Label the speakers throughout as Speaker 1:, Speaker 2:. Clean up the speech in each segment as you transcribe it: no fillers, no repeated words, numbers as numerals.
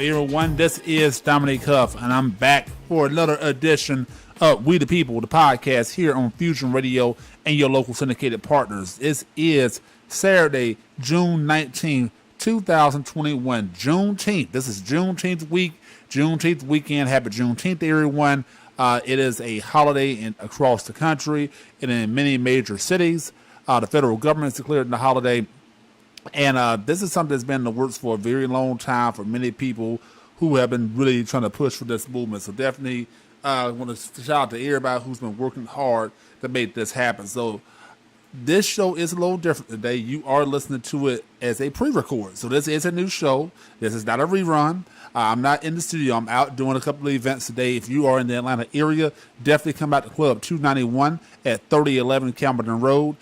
Speaker 1: everyone. This is Dominic Huff, and I'm back for another edition of We the People, the podcast here on Fusion Radio and your local syndicated partners. This is Saturday, June 19th, 2021. Juneteenth. This is Juneteenth week, Juneteenth weekend. Happy Juneteenth, everyone. It is a holiday across the country and in many major cities. The federal government has declared the holiday. And this is something that's been in the works for a very long time for many people who have been really trying to push for this movement. So definitely want to shout out to everybody who's been working hard to make this happen. So this show is a little different today. You are listening to it as a pre-record. So this is a new show. This is not a rerun. I'm not in the studio. I'm out doing a couple of events today. If you are in the Atlanta area, definitely come out to Club 291 at 3011 Campbellton Road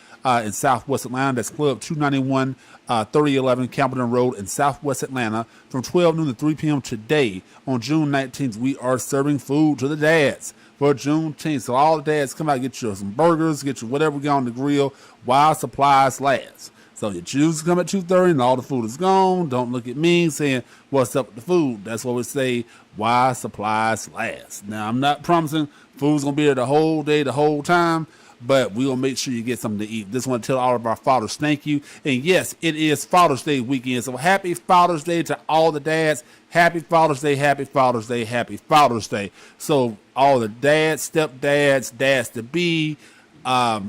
Speaker 1: in Southwest Atlanta. That's Club 291, 3011 Campbellton Road in Southwest Atlanta from 12 noon to 3 p.m. today. On June 19th, we are serving food to the dads for Juneteenth. So all the dads, come out, get you some burgers, get you whatever we got on the grill while supplies last. So you choose to come at 2:30 and all the food is gone. Don't look at me saying, what's up with the food? That's what we say, why supplies last. Now, I'm not promising food's going to be there the whole day, the whole time, but we're going to make sure you get something to eat. Just want to tell all of our fathers thank you. And yes, it is Father's Day weekend. So happy Father's Day to all the dads. Happy Father's Day, happy Father's Day, happy Father's Day. So all the dads, stepdads, dads to be, what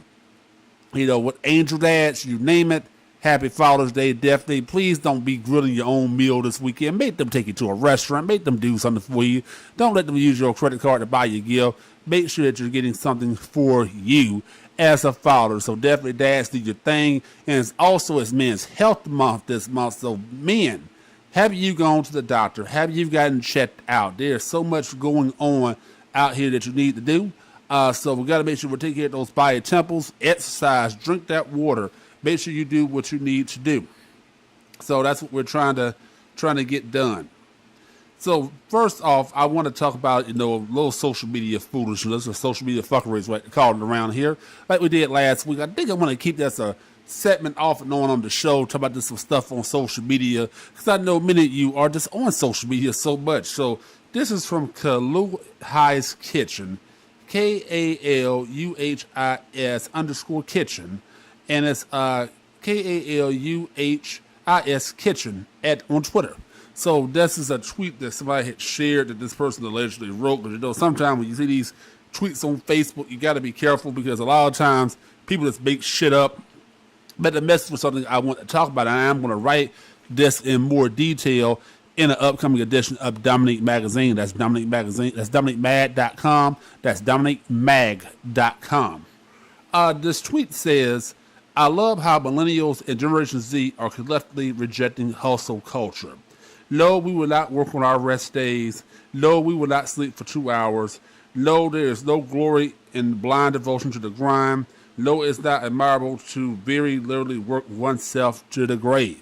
Speaker 1: angel dads, you name it. Happy Father's Day, definitely. Please don't be grilling your own meal this weekend. Make them take you to a restaurant. Make them do something for you. Don't let them use your credit card to buy you a gift. Make sure that you're getting something for you as a father. So definitely, dads, do your thing. And it's Men's Health Month this month. So men, have you gone to the doctor? Have you gotten checked out? There's so much going on out here that you need to do. So we got to make sure we're taking care of those body temples. Exercise. Drink that water. Make sure you do what you need to do. So that's what we're trying to get done. So first off, I want to talk about, a little social media foolishness or social media fuckery is what they call it around here, like we did last week. I think I want to keep that as a segment off and on the show, talk about some stuff on social media, because I know many of you are just on social media so much. So this is from Kaluhis Kitchen, KALUHIS_kitchen. And it's KALUHIS Kitchen on Twitter. So this is a tweet that somebody had shared that this person allegedly wrote. But sometimes when you see these tweets on Facebook, you got to be careful because a lot of times people just make shit up. But the message was something I want to talk about, and I am going to write this in more detail in an upcoming edition of Dominique Magazine. That's Dominique Magazine. That's DominiqueMag.com. That's DominiqueMag.com. This tweet says, I love how millennials and Generation Z are collectively rejecting hustle culture. No, we will not work on our rest days. No, we will not sleep for 2 hours. No, there is no glory in blind devotion to the grind. No, it's not admirable to very literally work oneself to the grave.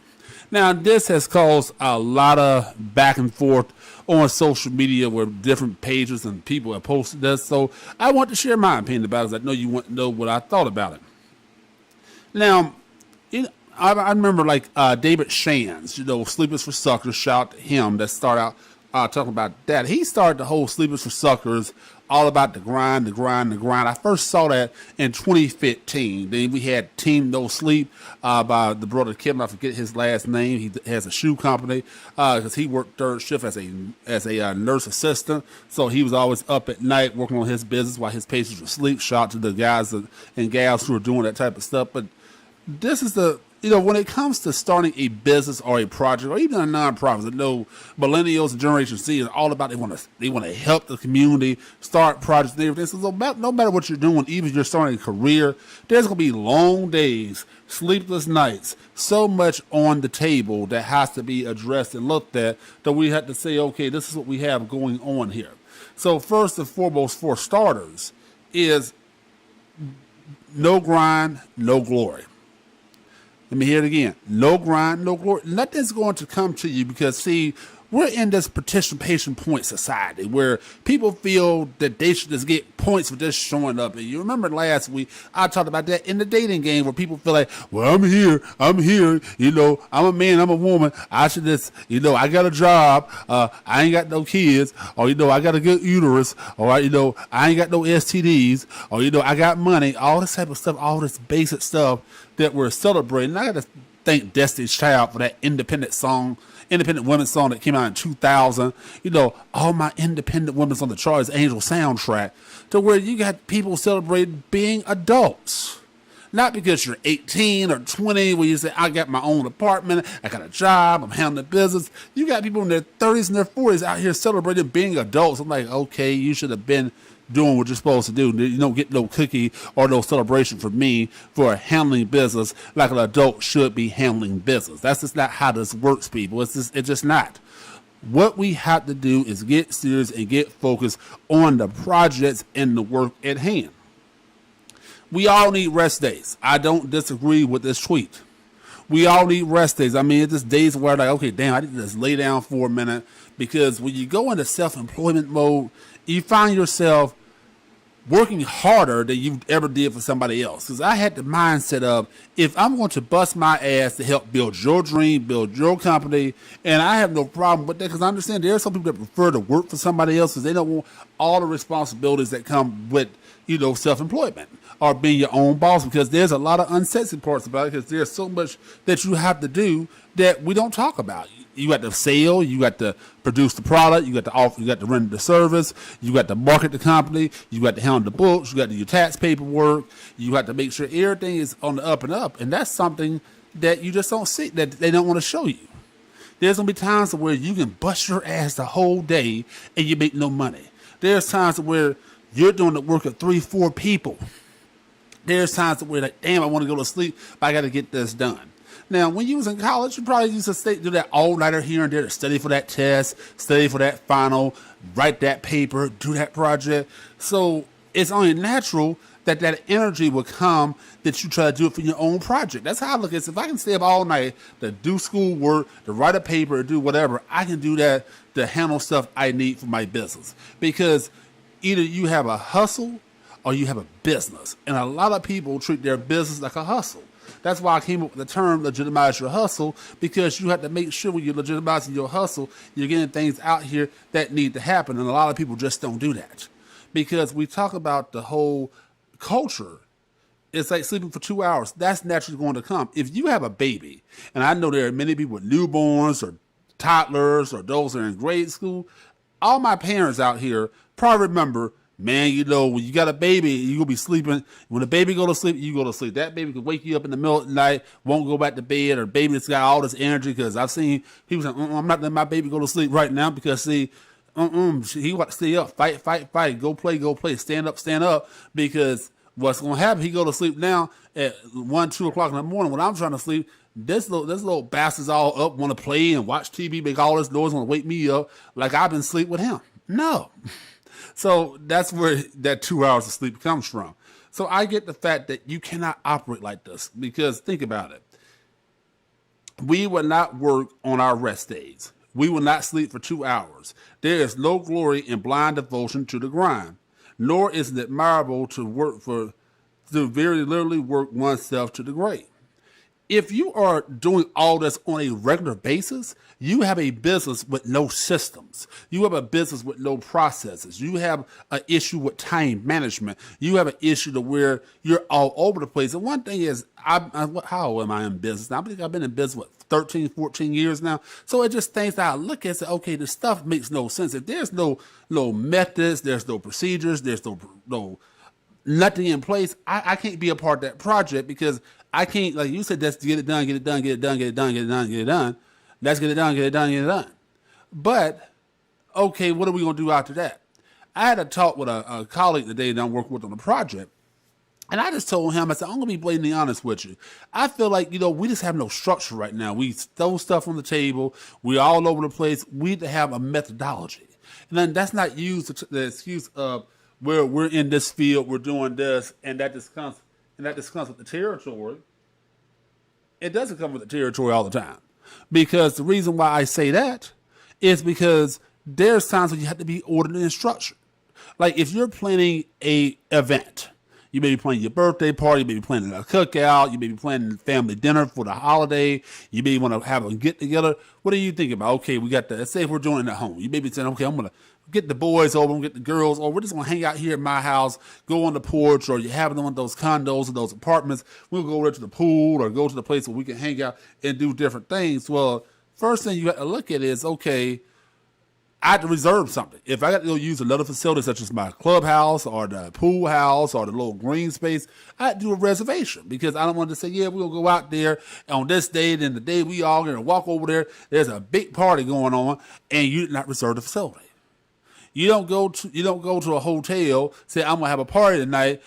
Speaker 1: Now, this has caused a lot of back and forth on social media where different pages and people have posted this. So I want to share my opinion about it because I know you want to know what I thought about it. Now, I remember David Shands, Sleepers for Suckers, shout out to him that started out talking about that. He started the whole Sleepers for Suckers, all about the grind, the grind, the grind. I first saw that in 2015. Then we had Team No Sleep by the brother Kevin. I forget his last name. He has a shoe company because he worked third shift as a nurse assistant. So he was always up at night working on his business while his patients were asleep. Shout out to the guys and gals who are doing that type of stuff. But this is when it comes to starting a business or a project or even a nonprofit, I know millennials and Generation Z are all about they want to help the community, start projects and everything. So no matter what you're doing, even if you're starting a career, there's going to be long days, sleepless nights, so much on the table that has to be addressed and looked at that we have to say, okay, this is what we have going on here. So first and foremost, for starters, is no grind, no glory. Let me hear it again. No grind, no glory. Nothing's going to come to you because, see, we're in this participation point society where people feel that they should just get points for just showing up. And you remember last week I talked about that in the dating game where people feel like, well, I'm here, I'm a man, I'm a woman, I should just, I got a job, I ain't got no kids, or I got a good uterus, or I ain't got no STDs, or I got money, all this type of stuff, all this basic stuff that we're celebrating. And I got to thank Destiny's Child for that independent women's song that came out in 2000. All my independent women's on the Charlie's Angel soundtrack, to where you got people celebrating being adults. Not because you're 18 or 20 where you say, I got my own apartment, I got a job, I'm handling business. You got people in their 30s and their 40s out here celebrating being adults. I'm like, okay, you should have been doing what you're supposed to do. You don't get no cookie or no celebration from me for handling business like an adult should be handling business. That's just not how this works, people. It's just not. What we have to do is get serious and get focused on the projects and the work at hand. We all need rest days. I don't disagree with this tweet. We all need rest days. I mean, it's just days where like, okay, damn, I need to just lay down for a minute, because when you go into self-employment mode, you find yourself working harder than you ever did for somebody else. Because I had the mindset of, if I'm going to bust my ass to help build your dream, build your company, and I have no problem with that, because I understand there are some people that prefer to work for somebody else because they don't want all the responsibilities that come with, self-employment or being your own boss, because there's a lot of unsexy parts about it, because there's so much that you have to do that we don't talk about. You got to sell, you got to produce the product, you got to offer, you got to render the service, you got to market the company, you got to handle the books, you got to do your tax paperwork, you got to make sure everything is on the up and up. And that's something that you just don't see, that they don't want to show you. There's going to be times where you can bust your ass the whole day and you make no money. There's times where you're doing the work of 3-4 people. There's times where, like, damn, I want to go to sleep, but I got to get this done. Now, when you was in college, you probably used to do that all-nighter here and there to study for that test, study for that final, write that paper, do that project. So it's only natural that that energy will come that you try to do it for your own project. That's how I look at it. If I can stay up all night to do school work, to write a paper, to do whatever, I can do that to handle stuff I need for my business. Because either you have a hustle or you have a business. And a lot of people treat their business like a hustle. That's why I came up with the term legitimize your hustle, because you have to make sure when you're legitimizing your hustle, you're getting things out here that need to happen. And a lot of people just don't do that, because we talk about the whole culture. It's like sleeping for 2 hours. That's naturally going to come. If you have a baby, and I know there are many people with newborns or toddlers or those that are in grade school, all my parents out here probably remember, man, when you got a baby, you're going to be sleeping. When the baby go to sleep, you go to sleep. That baby could wake you up in the middle of the night, won't go back to bed, or baby that's got all this energy, because I've seen people say, I'm not letting my baby go to sleep right now, because, see, he want to stay up, fight, go play, stand up, because what's going to happen, he go to sleep now at 1, 2 o'clock in the morning when I'm trying to sleep. This little bastard's all up, want to play and watch TV, make all this noise, want to wake me up like I've been asleep with him. No. So that's where that 2 hours of sleep comes from. So I get the fact that you cannot operate like this, because think about it. We will not work on our rest days. We will not sleep for 2 hours. There is no glory in blind devotion to the grind, nor is it admirable to very literally work oneself to the grave. If you are doing all this on a regular basis, you have a business with no systems. You have a business with no processes. You have an issue with time management. You have an issue to where you're all over the place. And one thing is, how old am I in business now? I think I've been in business, 13, 14 years now. So it just things that I look at and say, okay, this stuff makes no sense. If there's no methods, there's no procedures, there's no nothing in place, I can't be a part of that project, because I can't, like you said, that's get it done. Let's get it done. But, okay, what are we going to do after that? I had a talk with a colleague today that I'm working with on a project, and I just told him, I said, I'm going to be blatantly honest with you. I feel like, we just have no structure right now. We throw stuff on the table. We're all over the place. We need to have a methodology. And then that's not used the excuse of, where we're in this field, we're doing this, and that just comes with the territory. It doesn't come with the territory all the time. Because the reason why I say that is because there's times when you have to be ordered and structured. Like if you're planning a event, you may be planning your birthday party, you may be planning a cookout, you may be planning family dinner for the holiday, you may want to have a get together. What do you think about? Okay, we got the, let's say if we're doing it at home, you may be saying, okay, I'm going to get the boys over, I'm going to get the girls over, we're just going to hang out here at my house, go on the porch, or you're having one of those condos or those apartments, we'll go over to the pool or go to the place where we can hang out and do different things. Well, first thing you have to look at is, okay, I have to reserve something. If I got to go use another facility, such as my clubhouse or the pool house or the little green space, I have to do a reservation because I don't want to say, yeah, we're going to go out there on this day, then the day we all going to walk over there, there's a big party going on, and you did not reserve the facility. You don't go to a hotel, say, I'm going to have a party tonight,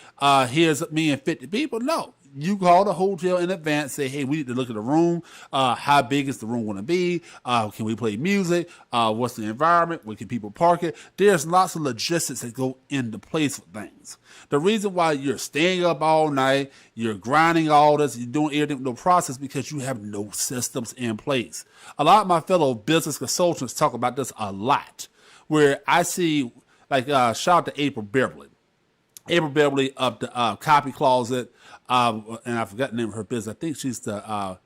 Speaker 1: here's me and 50 people. No. You call the hotel in advance, say, hey, we need to look at the room. How big is the room going to be? Can we play music? What's the environment? Where can people park it? There's lots of logistics that go into place for things. The reason why you're staying up all night, you're grinding all this, you're doing everything with no process because you have no systems in place. A lot of my fellow business consultants talk about this a lot, where I see, like, shout out to April Beverly. April Beverly of the Copy Closet, and I forgot the name of her business. I think she's the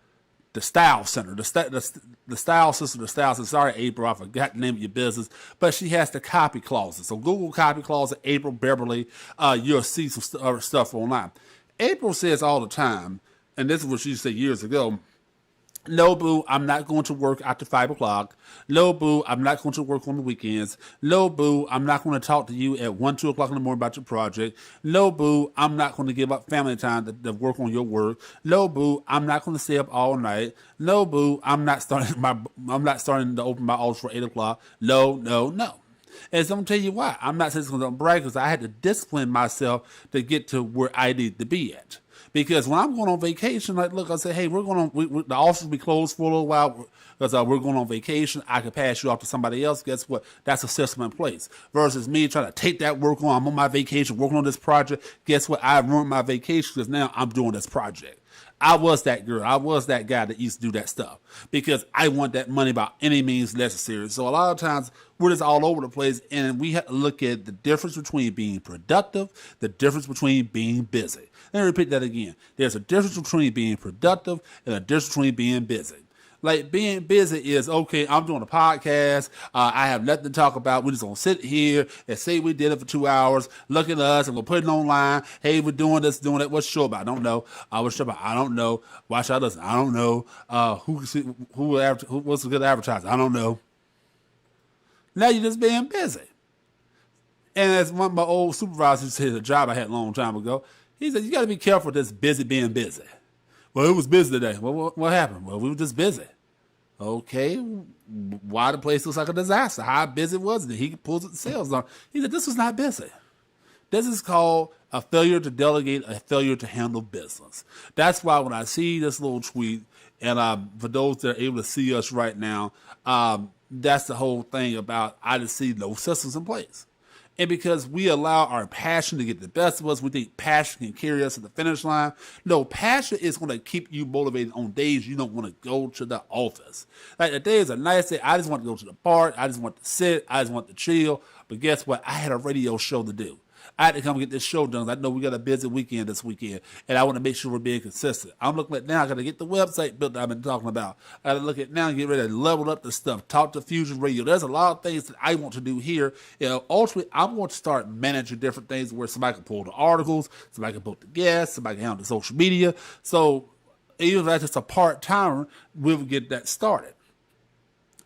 Speaker 1: Style Center, the Style Sister, the Style Center. Sorry, April, I forgot the name of your business, but she has the Copy Closet. So Google Copy Closet, April Beverly, you'll see some stuff online. April says all the time, and this is what she said years ago, no, boo, I'm not going to work after 5 o'clock. No, boo, I'm not going to work on the weekends. No, boo, I'm not going to talk to you at 1, 2 o'clock in the morning about your project. No, boo, I'm not going to give up family time to work on your work. No, boo, I'm not going to stay up all night. No, boo, I'm not starting to open my office for 8 o'clock. No, no, no. And so I'm going to tell you why. I'm not saying it's going to brag because I had to discipline myself to get to where I need to be at. Because when I'm going on vacation, like, look, I say, hey, the office will be closed for a little while because we're going on vacation. I can pass you off to somebody else. Guess what? That's a system in place. Versus me trying to take that work on. I'm on my vacation, working on this project. Guess what? I ruined my vacation because now I'm doing this project. I was that girl. I was that guy that used to do that stuff because I want that money by any means necessary. So a lot of times we're just all over the place, and we have to look at the difference between being productive, the difference between being busy. Let me repeat that again. There's a difference between being productive and a difference between being busy. Like, being busy is, okay, I'm doing a podcast. I have nothing to talk about. We're just going to sit here and say we did it for 2 hours. Look at us, and we'll put it online. Hey, we're doing this, doing that. What's the show about? I don't know. What's the show about? I don't know. Why should I listen? I don't know. What's a good advertiser? I don't know. Now you're just being busy. And as one of my old supervisors said, a job I had a long time ago, he said, you got to be careful with this busy being busy. Well, it was busy today. Well, what happened? Well, we were just busy. Okay, why the place looks like a disaster? How busy was it? He pulls the sales on. He said, this was not busy. This is called a failure to delegate, a failure to handle business. That's why when I see this little tweet, and for those that are able to see us right now, that's the whole thing about I just see no systems in place. And because we allow our passion to get the best of us, we think passion can carry us to the finish line. No, passion is going to keep you motivated on days you don't want to go to the office. Like, the days are nice day, I just want to go to the park, I just want to sit, I just want to chill. But guess what? I had a radio show to do. I had to come get this show done. I know we got a busy weekend this weekend, and I want to make sure we're being consistent. I'm looking at now, I got to get the website built that I've been talking about. I got to look at now and get ready to level up the stuff, talk to Fusion Radio. There's a lot of things that I want to do here. Ultimately, I want to start managing different things where somebody can pull the articles, somebody can book the guests, somebody can handle the social media. So even if that's just a part-timer, we'll get that started.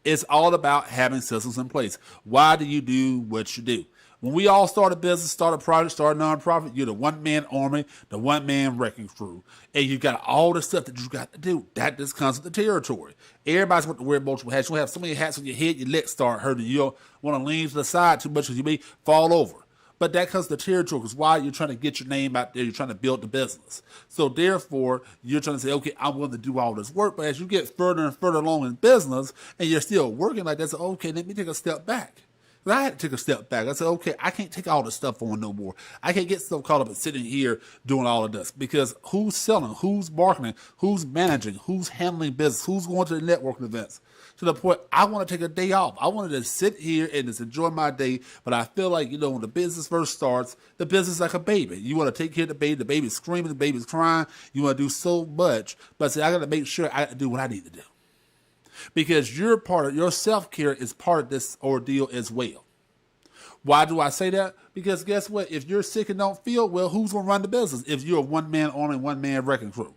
Speaker 1: It's all about having systems in place. Why do you do what you do? When we all start a business, start a project, start a nonprofit, you're the one-man army, the one-man wrecking crew. And you got all the stuff that you got to do. That just comes with the territory. Everybody's want to wear multiple hats. You'll have so many hats on your head, your legs start hurting. You don't want to lean to the side too much because you may fall over. But that comes to the territory because why? You're trying to get your name out there. You're trying to build the business. So therefore, you're trying to say, okay, I'm willing to do all this work. But as you get further and further along in business and you're still working like that, so okay, let me take a step back. But I had to take a step back. I said, okay, I can't take all this stuff on no more. I can't get so caught up in sitting here doing all of this, because who's selling, who's marketing, who's managing, who's handling business, who's going to the networking events, to the point I want to take a day off. I wanted to sit here and just enjoy my day. But I feel like, when the business first starts, the business is like a baby. You want to take care of the baby's screaming, the baby's crying. You want to do so much. But see, I got to make sure I do what I need to do. Because your self-care is part of this ordeal as well. Why do I say that? Because guess what? If you're sick and don't feel well, who's going to run the business if you're a one-man army, one-man wrecking crew?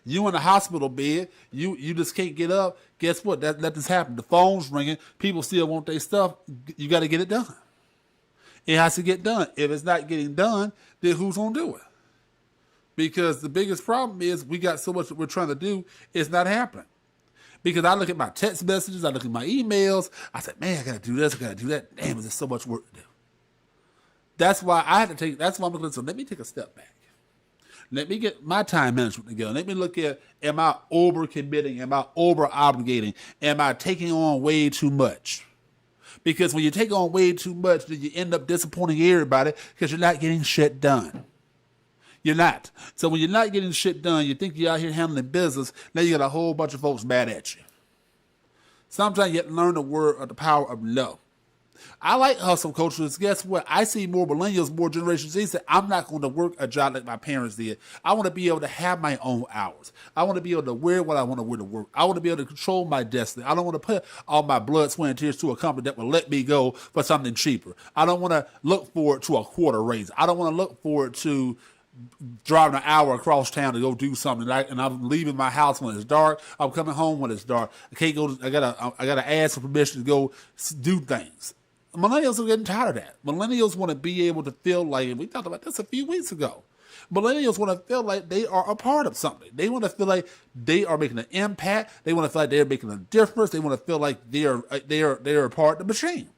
Speaker 1: You in the hospital bed, you just can't get up. Guess what? Let this happen. The phone's ringing. People still want their stuff. You got to get it done. It has to get done. If it's not getting done, then who's going to do it? Because the biggest problem is we got so much that we're trying to do, it's not happening. Because I look at my text messages, I look at my emails, I said, man, I got to do this, I got to do that. Damn, there's so much work to do. That's why I'm looking at, so let me take a step back. Let me get my time management together. Let me look at, am I over-committing? Am I over-obligating? Am I taking on way too much? Because when you take on way too much, then you end up disappointing everybody because you're not getting shit done. You're not. So when you're not getting shit done, you think you're out here handling business, now you got a whole bunch of folks mad at you. Sometimes you have to learn the power of no. I like hustle cultures. Guess what? I see more millennials, more Generation Z say, I'm not going to work a job like my parents did. I want to be able to have my own hours. I want to be able to wear what I want to wear to work. I want to be able to control my destiny. I don't want to put all my blood, sweat, and tears to a company that will let me go for something cheaper. I don't want to look forward to a quarter raise. I don't want to look forward to driving an hour across town to go do something, and I'm leaving my house when it's dark. I'm coming home when it's dark. I can't go. I gotta ask for permission to go do things. Millennials are getting tired of that. Millennials want to be able to feel like, and we talked about this a few weeks ago. Millennials want to feel like they are a part of something. They want to feel like they are making an impact. They want to feel like they're making a difference. They want to feel like they're a part of the machine.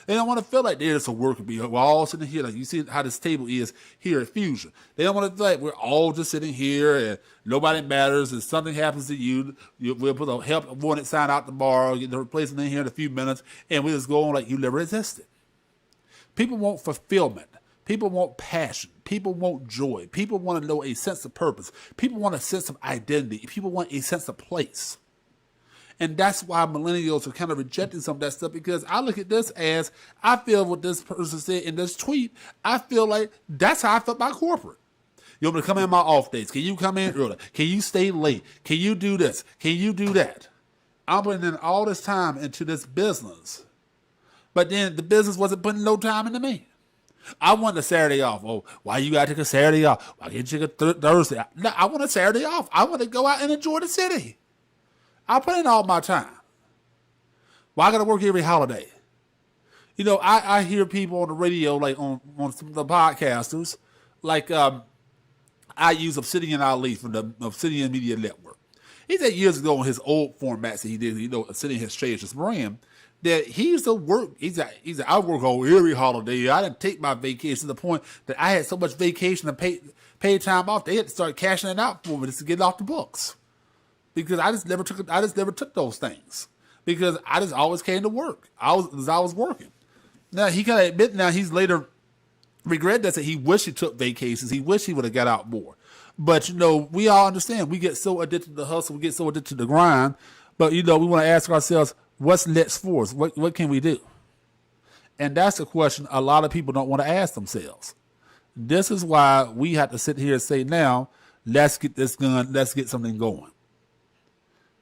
Speaker 1: They don't want to feel like they're just a worker bee. We're all sitting here, like you see how this table is here at Fusion. They don't want to feel like we're all just sitting here and nobody matters. If something happens to you, we'll put a help wanted sign out tomorrow, get the replacement in here in a few minutes, and we just go on like you never existed. People want fulfillment. People want passion. People want joy. People want to know a sense of purpose. People want a sense of identity. People want a sense of place. And that's why millennials are kind of rejecting some of that stuff, because I look at this as, I feel what this person said in this tweet, I feel like that's how I felt about corporate. You want me to come in my off days? Can you come in early? Can you stay late? Can you do this? Can you do that? I'm putting in all this time into this business. But then the business wasn't putting no time into me. I want a Saturday off. Oh, why you got to take a Saturday off? Why can't you take a Thursday? No, I want a Saturday off. I want to go out and enjoy the city. I put in all my time. Why I got to work every holiday? I hear people on the radio, like on some of the podcasters, like I use Obsidian Ali from the Obsidian Media Network. He said years ago on his old formats that he did, Obsidian has changed his brand, that he used to work. He said, I work on every holiday. I didn't take my vacation to the point that I had so much vacation and paid time off. They had to start cashing it out for me just to get it off the books. Because I just never took those things, because I just always came to work. I was working. Now he kind of admit now he's later regret that he wished he took vacations. He wished he would have got out more. But we all understand, we get so addicted to the hustle, we get so addicted to the grind. But we want to ask ourselves, what's next for us? What can we do? And that's a question a lot of people don't want to ask themselves. This is why we have to sit here and say, now let's get this done. Let's get something going.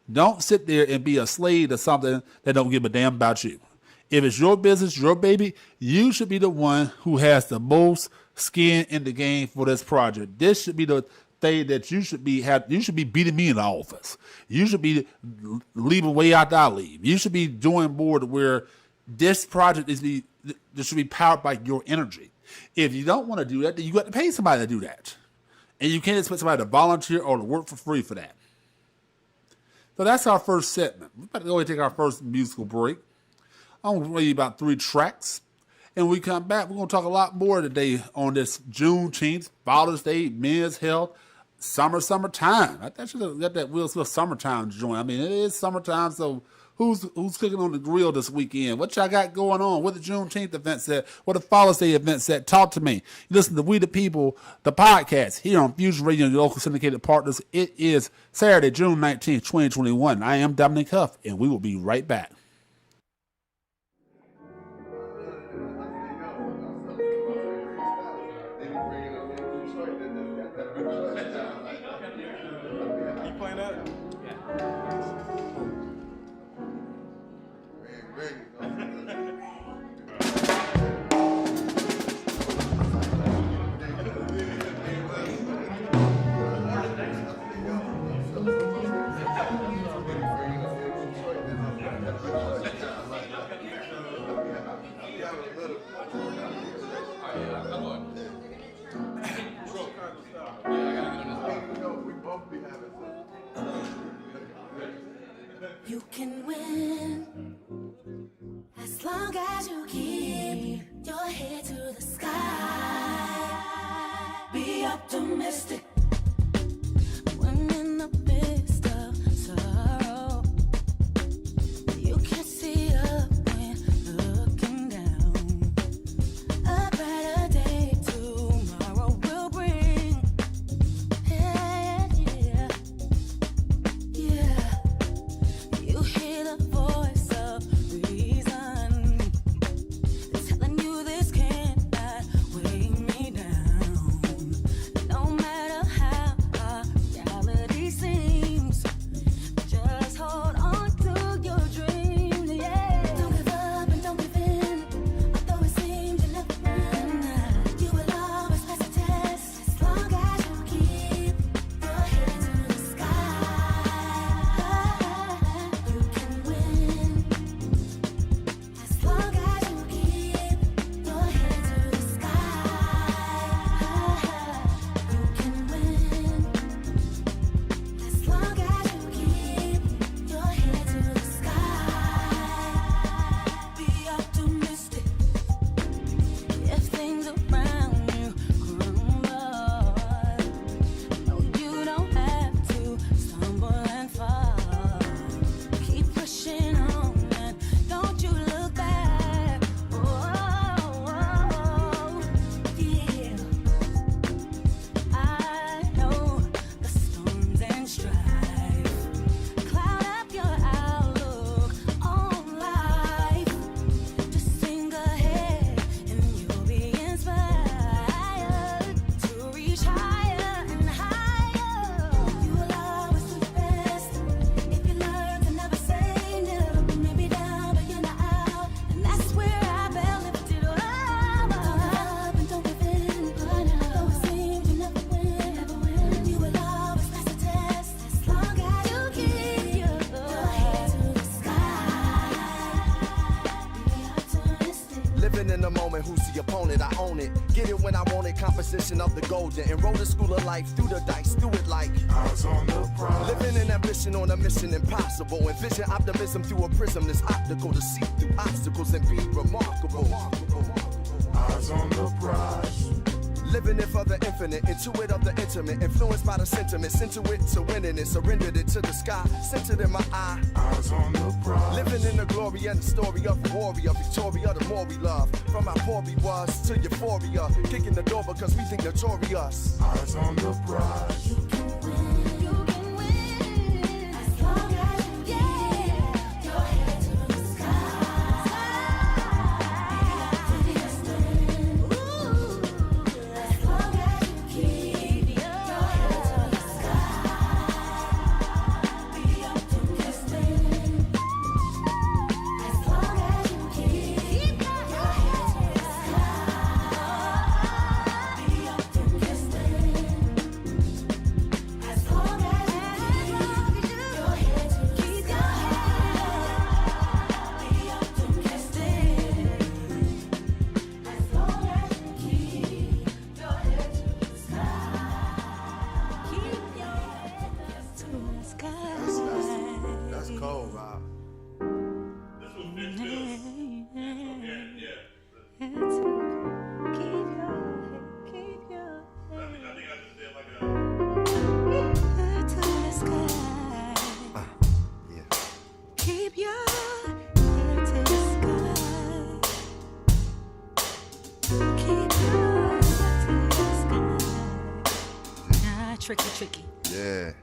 Speaker 1: Don't sit there and be a slave to something that don't give a damn about you. If it's your business, your baby, you should be the one who has the most skin in the game for this project. This should be the thing that you should be beating me in the office. You should be leaving way after I leave. You should be doing more to where this project should be powered by your energy. If you don't want to do that, then you got to pay somebody to do that. And you can't expect somebody to volunteer or to work for free for that. So that's our first segment. We're about to go ahead and take our first musical break. I'm going to play you about 3 tracks. And when we come back, we're going to talk a lot more today on this Juneteenth, Father's Day, Men's Health, summertime. I thought you got that Will Smith summertime joint. I mean, it is summertime, so Who's cooking on the grill this weekend? What y'all got going on? What the Juneteenth events at? What the Father's Day events at? Talk to me. You listen to We the People, the podcast here on Fusion Radio and your local syndicated partners. It is Saturday, June 19th, 2021. I am Dominic Huff, and we will be right back.
Speaker 2: You can win as long as you keep your head to the sky. Be optimistic when in the midst of sorrow. You can see up when looking down. A brighter day tomorrow will bring. Yeah, yeah, yeah. You hear the voice of reason telling you this cannot weigh me down. No matter how our reality seems, just hold on to your dreams. Yeah. Don't give up and don't give in, although it seems you never win. You will always pass the test as long as you keep your head to the sky. You can win as long as you keep your head to the sky. You can win as long as you keep your head to the sky. Be optimistic if things around you crumble. No, you don't have to stumble and fall. Keep pushing on and don't you look back. Oh, yeah. I know the storms and strife cloud up your outlook on life. Just sing ahead and you'll be inspired to reach higher and higher. You will always do your best if you learn to never say never. Maybe down, but you're not out, and that's where I felt lifted up. Don't give up and don't give in, though it seems you never win. You will always pass the test as long as you keep your head to the sky. Be optimistic.
Speaker 3: Living in the moment, who's the opponent? I own it. Get it when I want it. Composition of the golden. Enroll the school of life through the dice. Do it like
Speaker 4: Eyes on the prize.
Speaker 3: living in ambition on a mission impossible. Envision optimism through a prism that's optical to see through obstacles and be remarkable.
Speaker 4: Eyes on the prize.
Speaker 3: Living it for the infinite, intuit of the intimate, influenced by the sentiment, sent to it to winning it, surrendered it to the sky, centered in my eye.
Speaker 4: Eyes on the prize.
Speaker 3: Living in the glory and the story of a warrior, Victoria, the more we love. From how poor we was to euphoria, kicking the door because we think notorious.
Speaker 4: Eyes on the prize.
Speaker 2: You can win as long as you keep your head to the sky. Be optimistic. As long as you keep your head to the sky. Be optimistic. As long as you keep your head to the sky. Be optimistic.
Speaker 5: tricky.
Speaker 3: Yeah.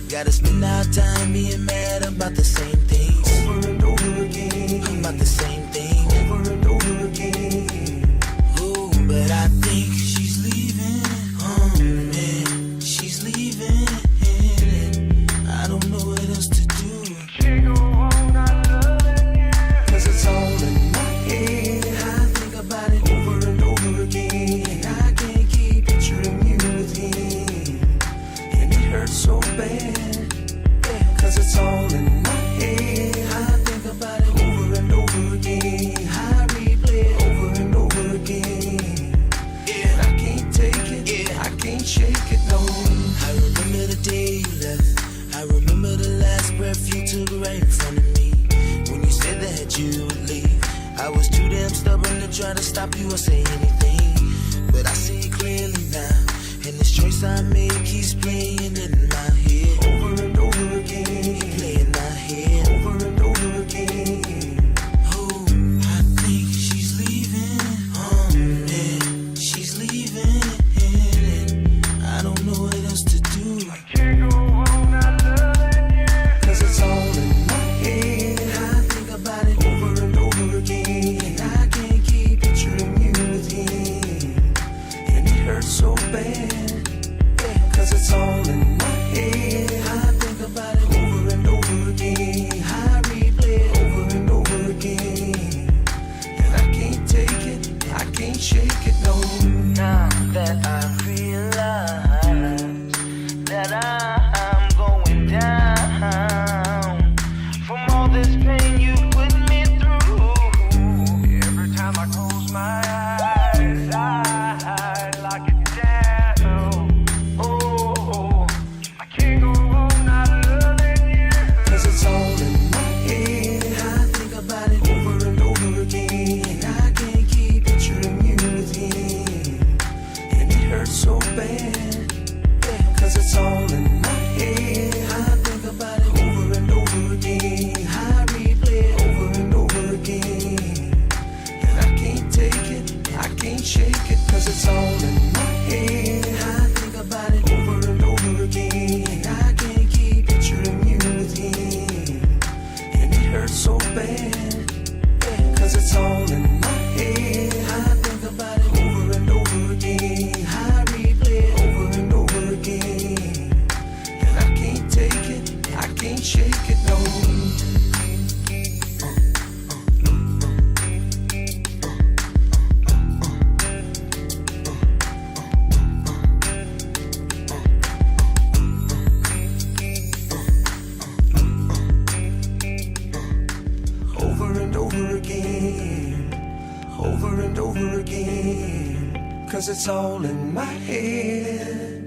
Speaker 6: Gotta spend our time being mad about the same things. Over and over again. About the same thing. Over and over again. Oh, but I think she's leaving. Oh man, she's leaving. I don't know what else to do. Can't go on not loving you. 'Cause it's all in my head. I think about it over and over again. I can't keep picturing you with him. And it hurts so bad. Cause it's all in my head. I think about it over and over again. I replay it over and over again. Yeah, I can't take it. Yeah, I can't shake it, no. I remember the day you left. I remember the last breath you took right in front of me. When you said that you would leave, I was too damn stubborn to try to stop you or say anything. But I see it clearly now, and this choice I made keeps playing in my head. Over and over again, playing my head. Over and over again. Oh, I think she's leaving. Oh man, she's leaving. I don't know what else to do. I can't go on not loving you. 'Cause it's all in my head. I think about it over and over again. I can't keep picturing you with him. And it hurts so bad. 'Cause it's all in my head. I think about it over and over again. I replay it over and over again. And I can't take it, I can't shake it, no. Now that I realize that I'm going down from all this pain you put me through. Every time I close my eyes, I lock it down. Oh, I can't go on not loving you. 'Cause it's all in my head. I think about it over and over again. I can't keep picturing you with him. And it hurts so bad. 'Cause it's all in my head. I think about it over and over again. I replay it over and over again. And I can't take it, I can't shake it. 'Cause it's all in my head. I think about it over and over again. I can't keep picturing you with him. And it hurts so bad. 'Cause it's all in my head. I think about it over and over again. I replay it over and over again. And I can't take it, I can't shake it, no. Over and over again, over and over again. 'Cause it's all in my head.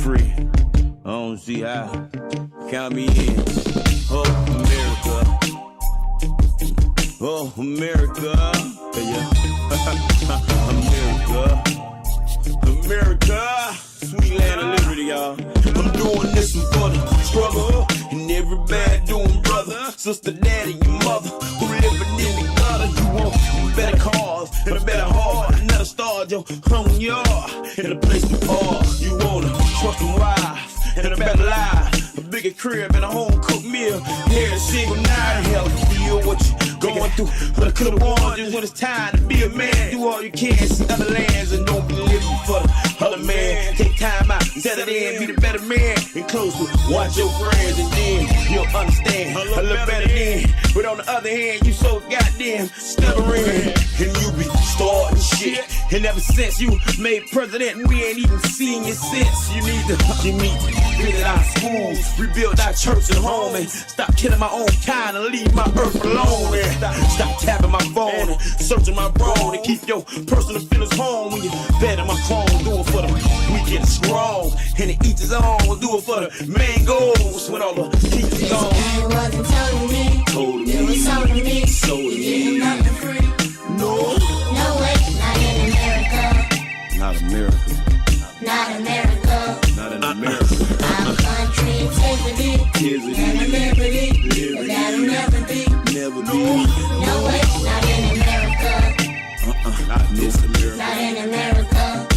Speaker 5: free. I don't see how. Count me in. Oh, America. Oh, America. Yeah. America. America. Sweet land of liberty, y'all. I'm doing this one for the struggle. And every bad doing brother, sister, daddy, your mother, who living in the gutter. You want better cars and a better heart. Another star, your home yard, and a place to park. You want a trusting wife and a better life, a bigger crib and a home cooked meal. Every single night, hell, feel what you going through. But I could've warned you when it's time to be a man. Do all you can, see other lands, and don't be living for the other man. Take time out, set it in, be the better man. And close to watch your friends, and then you'll understand a little better then. But on the other hand, you so goddamn stubborn, and you be starting shit. And ever since you made president, we ain't even seen you since. You need to visit our schools, rebuild our church and home, and stop killing my own kind and leave my earth alone. And stop tapping my phone and searching my brain and keep your personal feelings home when you bed in my phone. Do it for the weak and strong, and to each his own. We'll do it for the mangoes when all the heat is gone.
Speaker 2: It wasn't told to me.
Speaker 5: Told
Speaker 2: It was sold to me.
Speaker 5: Sold to me.
Speaker 2: Nothing free.
Speaker 5: No,
Speaker 2: No way, not in America.
Speaker 5: not America.
Speaker 2: Not America.
Speaker 5: Not in America.
Speaker 2: Our country is liberty. And a liberty. That'll never be.
Speaker 5: Never be.
Speaker 2: No way, not in America.
Speaker 5: Not in this America.
Speaker 2: Not in America.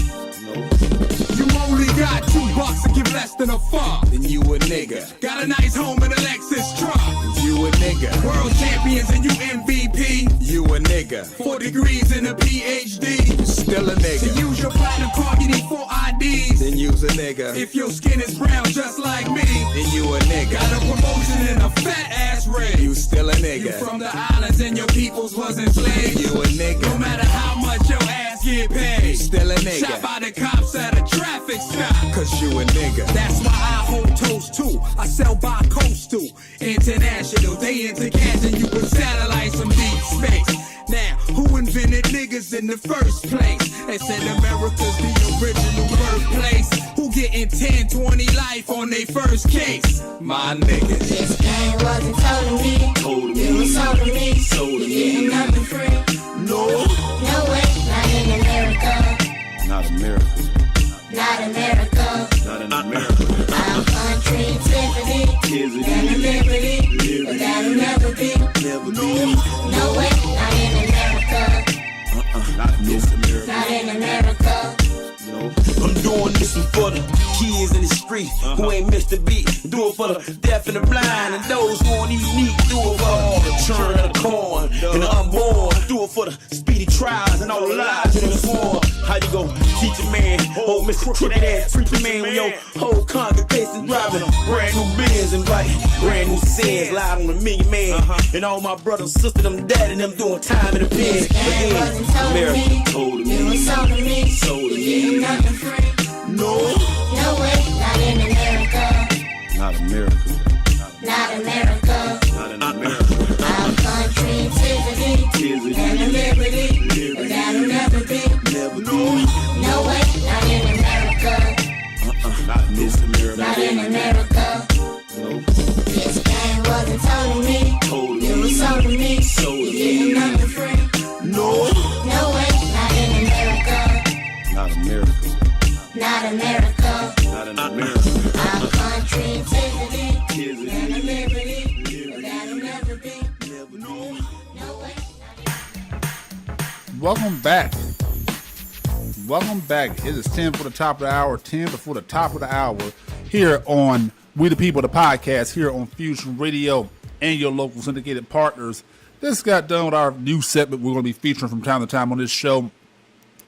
Speaker 7: You only got $2 to give less than a fuck.
Speaker 5: Then you a nigga.
Speaker 7: Got a nice home in a Lexus truck.
Speaker 5: You a nigga.
Speaker 7: World champions and you MVP.
Speaker 5: You a nigga.
Speaker 7: 4 degrees and a PhD.
Speaker 5: Still a
Speaker 7: To
Speaker 5: nigga.
Speaker 7: use your platinum card, you need 4 IDs.
Speaker 5: Then you's a nigga.
Speaker 7: If your skin is brown just like me,
Speaker 5: Then you a nigga.
Speaker 7: got a promotion and a fat ass raise.
Speaker 5: You still a
Speaker 7: You
Speaker 5: nigga.
Speaker 7: from the islands and your peoples was enslaved.
Speaker 5: You a
Speaker 7: No
Speaker 5: nigga.
Speaker 7: matter how much your ass get paid.
Speaker 5: Still a
Speaker 7: Shot
Speaker 5: nigga.
Speaker 7: by the cops at a traffic stop.
Speaker 5: Cause you a nigga.
Speaker 7: That's why I hold toast too. I sell by coastal, international. They into catching you with satellites from deep space. Now, who invented niggas in the first place? They said America's the original birthplace. Who getting 10, 20 life on their first case? My niggas.
Speaker 2: This game wasn't told to me.
Speaker 5: Told to
Speaker 2: It
Speaker 5: me.
Speaker 2: was sold to me.
Speaker 5: Sold to me.
Speaker 2: Nothing free.
Speaker 5: No.
Speaker 2: No way, not in America.
Speaker 5: Not America.
Speaker 2: Not America.
Speaker 5: Not in America.
Speaker 2: Our country is liberty. And a liberty. That'll never be.
Speaker 5: Never be.
Speaker 2: No way, not in America.
Speaker 5: Not in this America.
Speaker 2: Not in America.
Speaker 5: No. I'm doing this one for the kids in the street who ain't missed a beat. Do it for the deaf and the blind and those who won't even need. Do it for all the children of the corn and the unborn. Do it for the speedy trials and all the lives in the sworn. How you gon' teach a man, old Mr. Crooked ass preacher man, when your whole congregation driving a brand new Benz and inviting brand new sins live on a million man. And all my brothers, sisters, them dad and them doing time in the pen.
Speaker 2: It wasn't told to
Speaker 5: America
Speaker 2: me.
Speaker 5: told
Speaker 2: It
Speaker 5: me.
Speaker 2: was sold to me.
Speaker 5: Sold to me.
Speaker 2: Nothing free.
Speaker 5: No.
Speaker 2: No way, not in America.
Speaker 5: Not America.
Speaker 2: Not America.
Speaker 5: Not in America.
Speaker 2: Our country is liberty. And a liberty. That'll never be.
Speaker 5: Never be.
Speaker 2: No way, not in America.
Speaker 5: Not in this America.
Speaker 2: Not in America.
Speaker 5: No.
Speaker 2: This game wasn't told to me.
Speaker 5: Told
Speaker 2: It was
Speaker 5: me.
Speaker 2: sold to me.
Speaker 5: Sold to me.
Speaker 2: Nothing free.
Speaker 5: No.
Speaker 2: No way, not in America.
Speaker 5: Not America.
Speaker 2: Not America.
Speaker 5: Not in America.
Speaker 2: Our country is liberty. And a liberty. That'll never be. No way,
Speaker 1: Welcome back. Welcome back. It is 10 for the top of the hour, 10 before the top of the hour here on We the People, the podcast here on Fusion Radio and your local syndicated partners. This got done with our new segment we're going to be featuring from time to time on this show.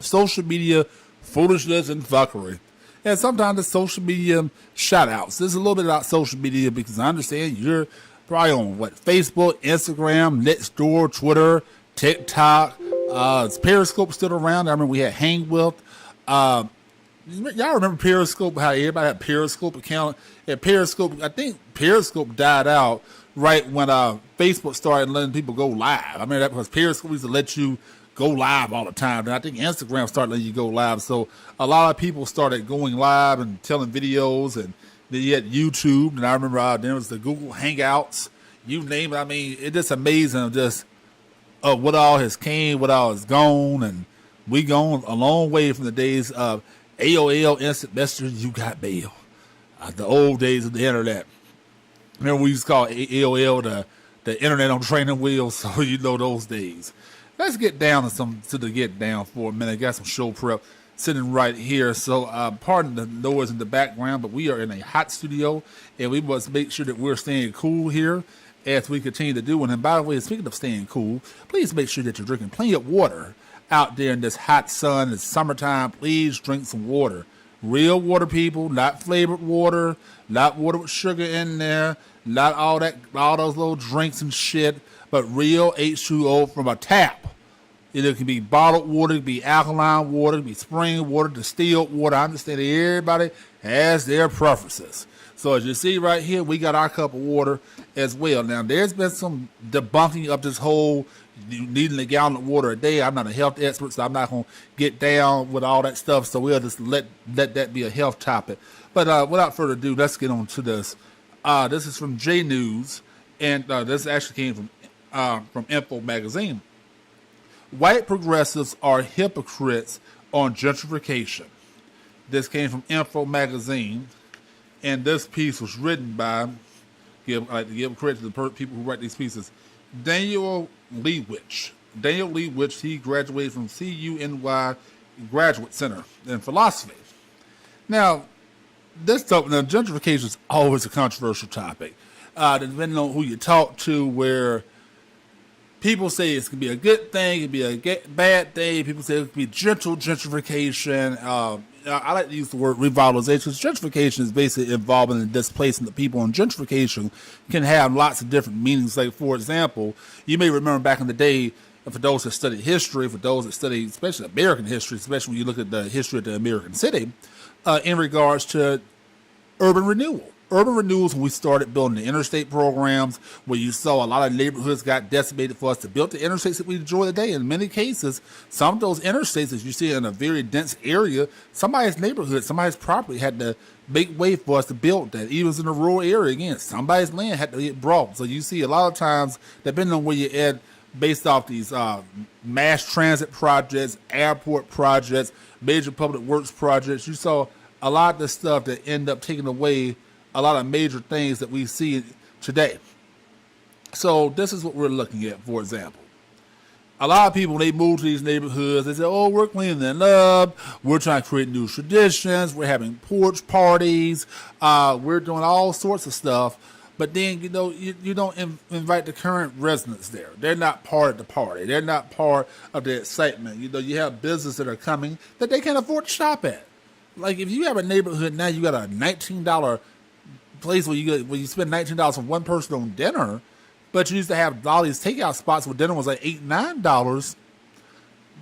Speaker 1: Social media foolishness and fuckery. And sometimes it's social media shout outs. This is a little bit about social media because I understand you're probably on Facebook, Instagram, Nextdoor, Twitter, TikTok. Is Periscope still around? I remember we had Hang With. Y'all remember Periscope, how everybody had Periscope account? And Periscope, I think Periscope died out right when Facebook started letting people go live. I mean, that because Periscope used to let you go live all the time. And I think Instagram started letting you go live. So a lot of people started going live and telling videos, and then you had YouTube. And I remember there was the Google Hangouts, you name it. I mean, it's just amazing just what all has came, what all has gone. And we gone a long way from the days of AOL, Instant Messenger, you got mail. The old days of the internet. Remember we used to call AOL the internet on training wheels, so you know those days. Let's get down to the get down for a minute. Got some show prep sitting right here. So pardon the noise in the background, but we are in a hot studio, and we must make sure that we're staying cool here as we continue to do. And by the way, speaking of staying cool, please make sure that you're drinking plenty of water out there in this hot sun. It's summertime. Please drink some water. Real water, people, not flavored water, not water with sugar in there, not all those little drinks and shit, but real H2O from a tap. It can be bottled water, it can be alkaline water, it can be spring water, distilled water. I understand that everybody has their preferences. So as you see right here, we got our cup of water as well. Now, there's been some debunking of this whole needing a gallon of water a day. I'm not a health expert, so I'm not going to get down with all that stuff. So we'll just let that be a health topic. But without further ado, let's get on to this. This is from J News, and this actually came from Info Magazine. White progressives are hypocrites on gentrification. This came from Info Magazine, and this piece was written by, I like to give credit to the people who write these pieces, Daniel Leibowitz. Daniel Leibowitz, he graduated from CUNY Graduate Center in philosophy. Now, gentrification is always a controversial topic, depending on who you talk to, where people say it's going to be a good thing, it can be a bad thing. People say it could be gentle gentrification. I like to use the word revitalization. Gentrification is basically involving and displacing the people, and gentrification can have lots of different meanings. Like, for example, you may remember back in the day, for those that study history, for those that study especially American history, especially when you look at the history of the American city, in regards to urban renewal. Urban renewals, when we started building the interstate programs, where you saw a lot of neighborhoods got decimated for us to build the interstates that we enjoy today. In many cases, some of those interstates that you see in a very dense area, somebody's neighborhood, somebody's property had to make way for us to build that. Even in a rural area, again, somebody's land had to get brought. So you see a lot of times, depending on where you're at, based off these mass transit projects, airport projects, major public works projects, you saw a lot of the stuff that end up taking away a lot of major things that we see today. So this is what we're looking at, for example. A lot of people, when they move to these neighborhoods, they say, oh, we're cleaning it up, we're trying to create new traditions, we're having porch parties, we're doing all sorts of stuff. But then, you don't invite the current residents there. They're not part of the party. They're not part of the excitement. You have businesses that are coming that they can't afford to shop at. Like, if you have a neighborhood now, you got a $19 place where you spend $19 for one person on dinner, but you used to have all these takeout spots where dinner was like $8, $9.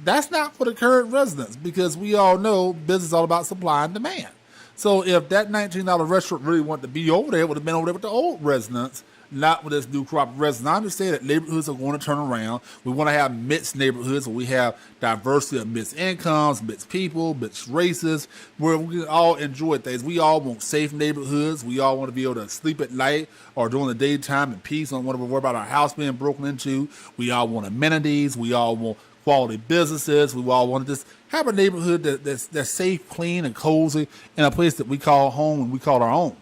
Speaker 1: That's not for the current residents, because we all know business is all about supply and demand. So if that $19 restaurant really wanted to be over there, it would have been over there with the old residents, not with this new crop of residents. I understand that neighborhoods are going to turn around. We want to have mixed neighborhoods where we have diversity of mixed incomes, mixed people, mixed races, where we can all enjoy things. We all want safe neighborhoods. We all want to be able to sleep at night or during the daytime in peace. We don't want to worry about our house being broken into. We all want amenities. We all want quality businesses. We all want to just have a neighborhood that's safe, clean, and cozy, and a place that we call home and we call our own.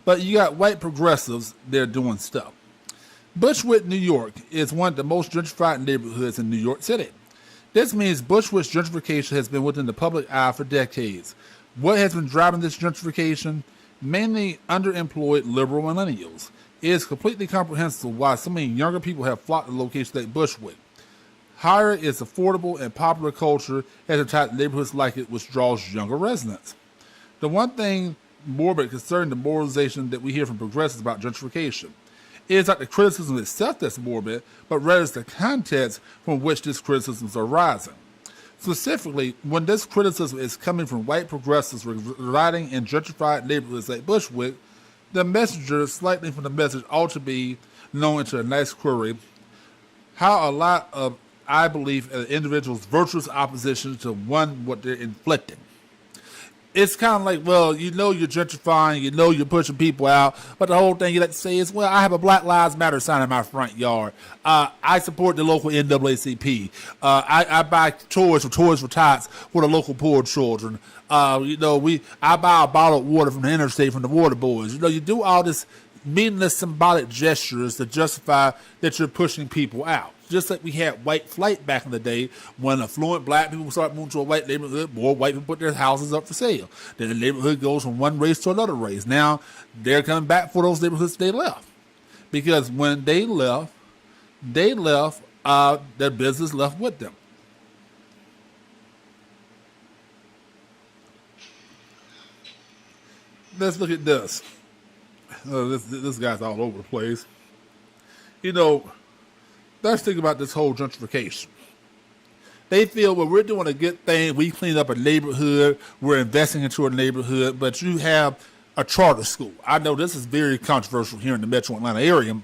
Speaker 1: But you got white progressives, they're doing stuff. Bushwick, New York is one of the most gentrified neighborhoods in New York City. This means Bushwick's gentrification has been within the public eye for decades. What has been driving this gentrification? Mainly underemployed liberal millennials. It is completely comprehensible why so many younger people have flocked to locations like Bushwick. Higher is affordable and popular culture has attracted neighborhoods like it, which draws younger residents. The one thing morbid concerning the moralization that we hear from progressives about gentrification is not the criticism itself that's morbid, but rather it's the context from which this criticism is arising. Specifically, when this criticism is coming from white progressives residing in gentrified neighborhoods like Bushwick, the messenger, slightly from the message, ought to be known into a nice query how a lot of I believe, an individual's virtuous opposition to one what they're inflicting. It's kind of like, well, you know you're gentrifying, you know you're pushing people out, but the whole thing you like to say is, well, I have a Black Lives Matter sign in my front yard. I support the local NAACP. I buy toys for tots for the local poor children. I buy a bottle of water from the interstate from the water boys. You do all this meaningless symbolic gestures to justify that you're pushing people out. Just like we had white flight back in the day when affluent black people started moving to a white neighborhood, more white people put their houses up for sale. Then the neighborhood goes from one race to another race. Now they're coming back for those neighborhoods they left. Because when they left, their business left with them. Let's look at this. This guy's all over the place. Let's think about this whole gentrification. They feel, well, we're doing a good thing. We cleaned up a neighborhood. We're investing into a neighborhood. But you have a charter school. I know this is very controversial here in the metro Atlanta area,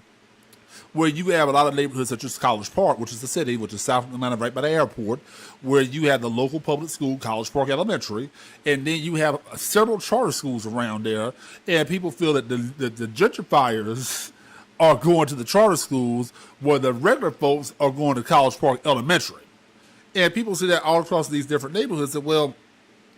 Speaker 1: where you have a lot of neighborhoods such as College Park, which is the city, which is south of Atlanta, right by the airport, where you have the local public school, College Park Elementary, and then you have several charter schools around there, and people feel that the gentrifiers are going to the charter schools where the regular folks are going to College Park Elementary. And people see that all across these different neighborhoods. That, well,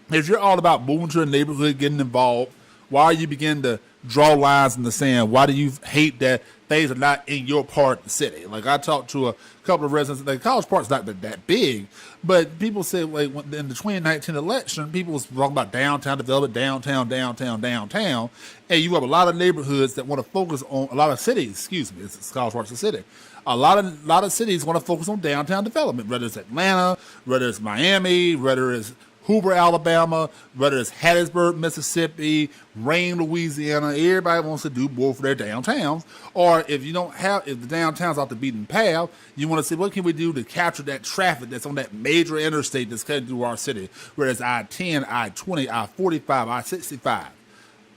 Speaker 1: if you're all about moving to a neighborhood, getting involved, why you begin to draw lines in the sand? Why do you hate that things are not in your part of the city? Like, I talked to a couple of residents, like, College Park's not that big, but people say, like, in the 2019 election, people was talking about downtown development, downtown, and you have a lot of neighborhoods that want to focus on, a lot of cities, it's College Park's a city. A lot of cities want to focus on downtown development, whether it's Atlanta, whether it's Miami, whether it's Hoover, Alabama, whether it's Hattiesburg, Mississippi, Rayne, Louisiana. Everybody wants to do more for their downtowns. Or if the downtown's off the beaten path, you want to say, what can we do to capture that traffic that's on that major interstate that's cutting through our city, whether it's I-10, I-20, I-45, I-65,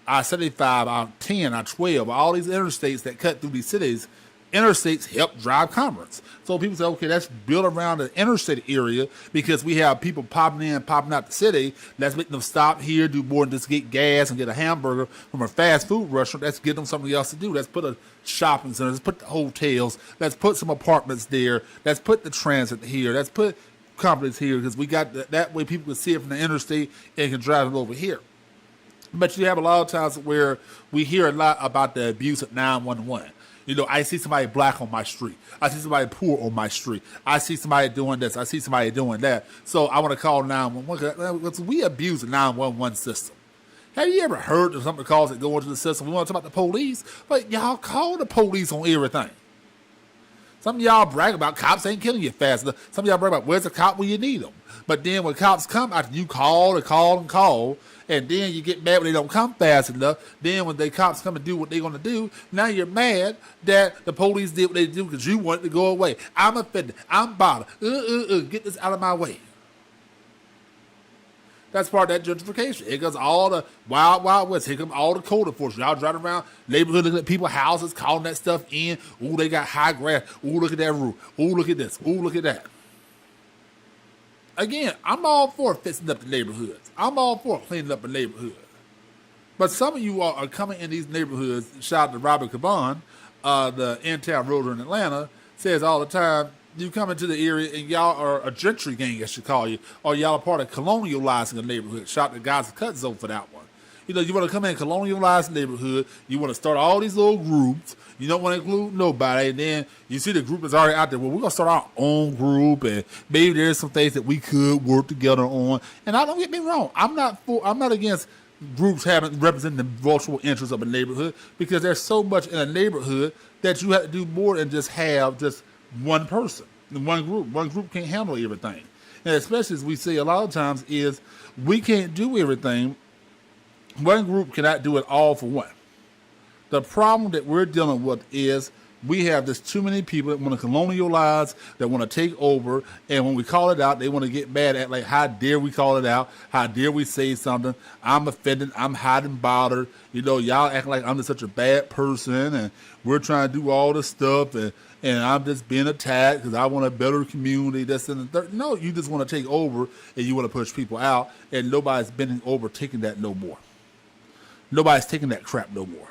Speaker 1: I-75, I-10, I-12, all these interstates that cut through these cities. Interstates help drive commerce. So people say, okay, let's build around the interstate area because we have people popping in, popping out the city. Let's make them stop here, do more than just get gas and get a hamburger from a fast food restaurant. Let's give them something else to do. Let's put a shopping center. Let's put the hotels. Let's put some apartments there. Let's put the transit here. Let's put companies here because we got that way people can see it from the interstate and can drive it over here. But you have a lot of times where we hear a lot about the abuse at 911. I see somebody black on my street. I see somebody poor on my street. I see somebody doing this. I see somebody doing that. So I want to call 911 because we abuse the 911 system. Have you ever heard of some of the calls that go into the system? We want to talk about the police, but y'all call the police on everything. Some of y'all brag about cops ain't killing you fast enough. Some of y'all brag about where's the cop when you need them. But then when cops come, after you call and call, and then you get mad when they don't come fast enough. Then when the cops come and do what they're going to do, now you're mad that the police did what they do because you want it to go away. I'm offended. I'm bothered. Get this out of my way. That's part of that gentrification. It goes all the wild, wild west. Here come all the code enforcement. Y'all driving around neighborhood looking at people's houses, calling that stuff in. Ooh, they got high grass. Ooh, look at that roof. Ooh, look at this. Ooh, look at that. Again, I'm all for fixing up the neighborhoods. I'm all for cleaning up a neighborhood. But some of you are coming in these neighborhoods. Shout out to Robert Caban, the in-town roader in Atlanta, says all the time, you come into the area and y'all are a gentry gang, I should call you, or y'all are part of colonializing the neighborhood. Shout out to Guys Cut Zone for that one. You want to come in and colonialize the neighborhood. You want to start all these little groups. You don't want to include nobody. And then you see the group that's already out there. Well, we're going to start our own group. And maybe there's some things that we could work together on. And don't get me wrong. I'm not against groups representing the virtual interests of a neighborhood because there's so much in a neighborhood that you have to do more than just have just one person, one group. One group can't handle everything. And especially as we say a lot of times is we can't do everything. One group cannot do it all for one. The problem that we're dealing with is we have just too many people that want to colonialize, that want to take over, and when we call it out, they want to get mad at, like, how dare we call it out? How dare we say something? I'm offended. I'm hot and bothered. You know, y'all act like I'm just such a bad person, and we're trying to do all this stuff, and I'm just being attacked because I want a better community. That's in the third. No, you just want to take over, and you want to push people out, and nobody's bending over taking that no more. Nobody's taking that crap no more.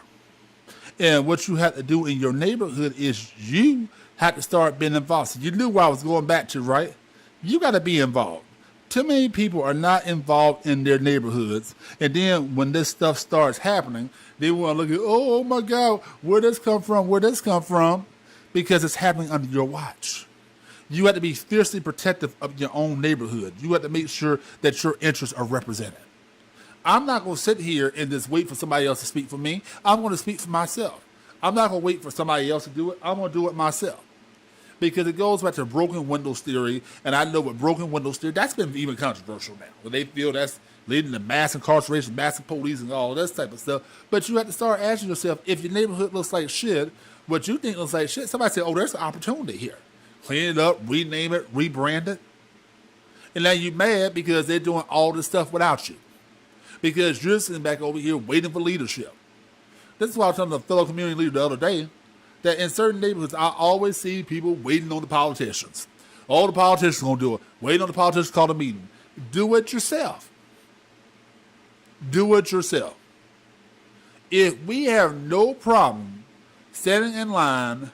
Speaker 1: And what you have to do in your neighborhood is you have to start being involved. So you knew where I was going back to, right? You got to be involved. Too many people are not involved in their neighborhoods. And then when this stuff starts happening, they want to look at, oh my God, where this come from? Where this come from? Because it's happening under your watch. You have to be fiercely protective of your own neighborhood. You have to make sure that your interests are represented. I'm not going to sit here and just wait for somebody else to speak for me. I'm going to speak for myself. I'm not going to wait for somebody else to do it. I'm going to do it myself. Because it goes back to broken windows theory, and I know with broken windows theory, that's been even controversial now. Where they feel that's leading to mass incarceration, massive police, and all this type of stuff. But you have to start asking yourself, if your neighborhood looks like shit, what you think looks like shit, somebody say, oh, there's an opportunity here. Clean it up, rename it, rebrand it. And now you're mad because they're doing all this stuff without you. Because you're sitting back over here waiting for leadership. This is why I was telling a fellow community leader the other day that in certain neighborhoods, I always see people waiting on the politicians. All the politicians are going to do it. Waiting on the politicians to call a meeting. Do it yourself. Do it yourself. If we have no problem standing in line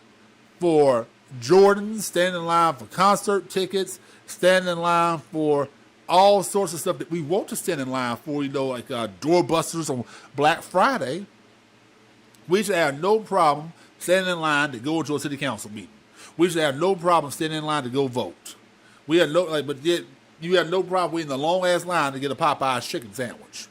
Speaker 1: for Jordans, standing in line for concert tickets, standing in line for all sorts of stuff that we want to stand in line for, you know, like doorbusters on Black Friday, we should have no problem standing in line to go into a city council meeting. We should have no problem standing in line to go vote. We have no, but yet you have no problem waiting a long ass line to get a Popeye's chicken sandwich.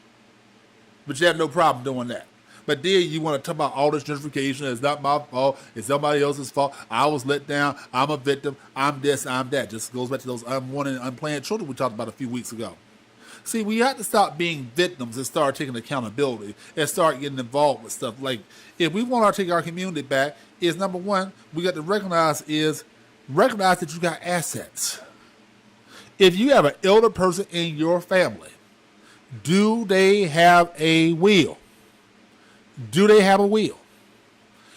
Speaker 1: But you have no problem doing that. But then you want to talk about all this gentrification. It's not my fault. It's somebody else's fault. I was let down. I'm a victim. I'm this. I'm that. Just goes back to those unwanted and unplanned children we talked about a few weeks ago. See, we have to stop being victims and start taking accountability and start getting involved with stuff. Like, if we want to take our community back, is number one, we got to recognize that you got assets. If you have an elder person in your family, do they have a will? Do they have a will?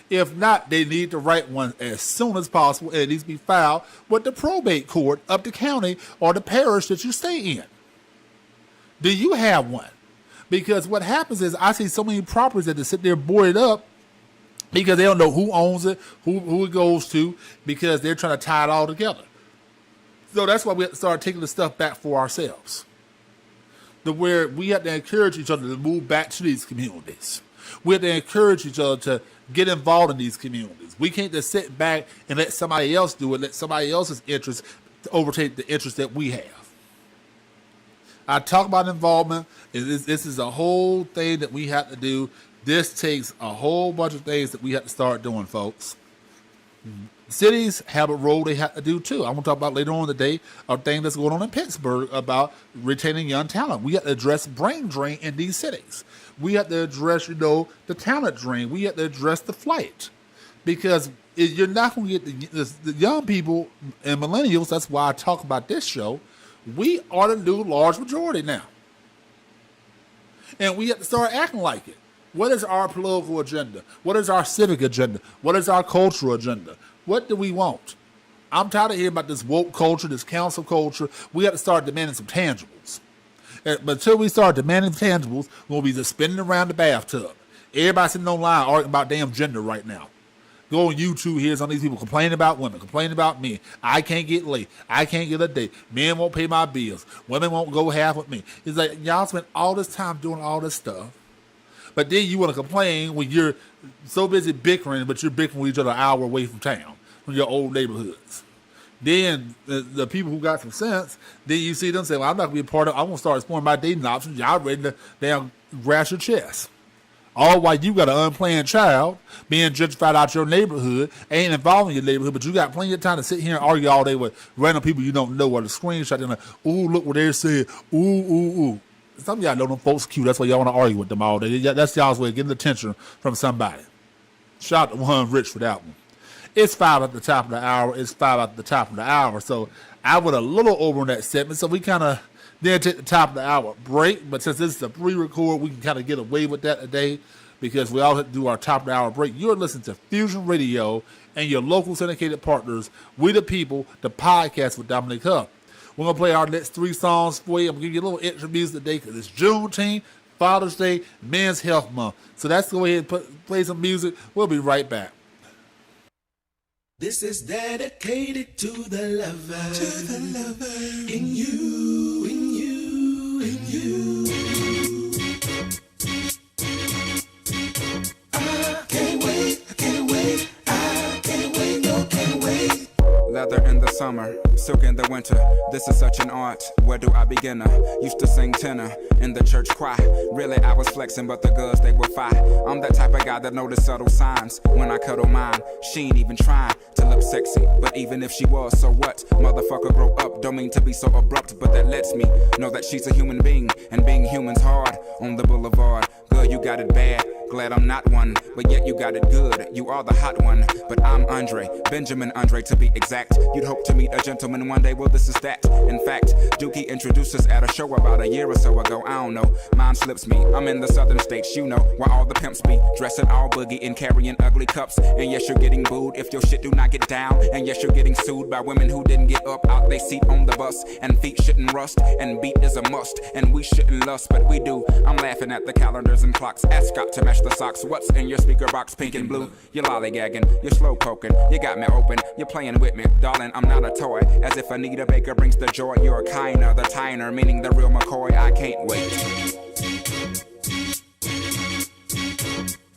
Speaker 1: If not, they need to write one as soon as possible, and it needs to be filed with the probate court of the county or the parish that you stay in. Do you have one? Because what happens is I see so many properties that just sit there boarded up because they don't know who owns it, who it goes to, because they're trying to tie it all together. So that's why we have to start taking the stuff back for ourselves. Where we have to encourage each other to move back to these communities. We have to encourage each other to get involved in these communities. We can't just sit back and let somebody else do it, let somebody else's interests overtake the interests that we have. I talk about involvement. This is a whole thing that we have to do. This takes a whole bunch of things that we have to start doing, folks. Cities have a role they have to do too. I'm going to talk about later on in the day a thing that's going on in Pittsburgh about retaining young talent. We have to address brain drain in these cities. We have to address, the talent drain. We have to address the flight. Because you're not going to get the young people and millennials. That's why I talk about this show. We are the new large majority now. And we have to start acting like it. What is our political agenda? What is our civic agenda? What is our cultural agenda? What do we want? I'm tired of hearing about this woke culture, this council culture. We have to start demanding some tangibles. But until we start demanding tangibles, we'll be just spinning around the bathtub. Everybody sitting online arguing about damn gender right now. Go on YouTube, here's some of these people complaining about women, complaining about men. I can't get laid. I can't get a date. Men won't pay my bills. Women won't go half with me. It's like, y'all spend all this time doing all this stuff. But then you want to complain when you're so busy bickering, but you're bickering with each other an hour away from town, from your old neighborhoods. Then the people who got some sense, then you see them say, well, I'm not going to be a part of it. I'm going to start exploring my dating options. Y'all ready to damn grass your chest. All while you got an unplanned child being gentrified out your neighborhood, ain't involved in your neighborhood, but you got plenty of time to sit here and argue all day with random people you don't know, or the screenshot and like, ooh, look what they're saying. Ooh, ooh, ooh. Some of y'all know them folks cute. That's why y'all want to argue with them all day. That's y'all's way of getting attention from somebody. Shout out to One Rich for that one. It's 5 at the top of the hour. It's 5 at the top of the hour. So I went a little over on that segment. So we kind of then take the top of the hour break. But since this is a pre-record, we can kind of get away with that today because we all have to do our top of the hour break. You're listening to Fusion Radio and your local syndicated partners, We the People, the podcast with Dominic Huff. We're going to play our next 3 songs for you. I'm going to give you a little extra music today because it's Juneteenth, Father's Day, Men's Health Month. So let's go ahead and play some music. We'll be right back.
Speaker 6: This is dedicated to the lover, in you, in you, in you. I can't wait, I can't wait, I can't wait, no, can't wait.
Speaker 8: Leather in the summer, silk in the winter. This is such an art. Where do I begin? Used to sing tenor in the church choir. Really, I was flexing, but the girls, they were fine. I'm that type of guy that noticed subtle signs when I cuddle mine. She ain't even trying to look sexy, but even if she was, so what? Motherfucker, grow up. Don't mean to be so abrupt, but that lets me know that she's a human being, and being human's hard on the boulevard. Girl, you got it bad. Glad I'm not one, but yet you got it good. You are the hot one, but I'm Andre, Benjamin Andre to be exact. You'd hope to meet a gentleman one day, well this is that. In fact, Dookie introduced us at a show about a year or so ago, I don't know. Mine slips me, I'm in the southern states, you know, where all the pimps be. Dressing all boogie and carrying ugly cups. And yes, you're getting booed if your shit do not get down. And yes, you're getting sued by women who didn't get up out they seat on the bus. And feet shouldn't rust, and beat is a must. And we shouldn't lust, but we do. I'm laughing at the calendars and clocks. Ask Scott to match the socks. What's in your speaker box, pink and blue? You're lollygagging, you're slow poking, you got me open, you're playing with me, darling, I'm not a toy. As if Anita Baker brings the joy, you're a kinder, the tiner, meaning the real McCoy, I can't wait.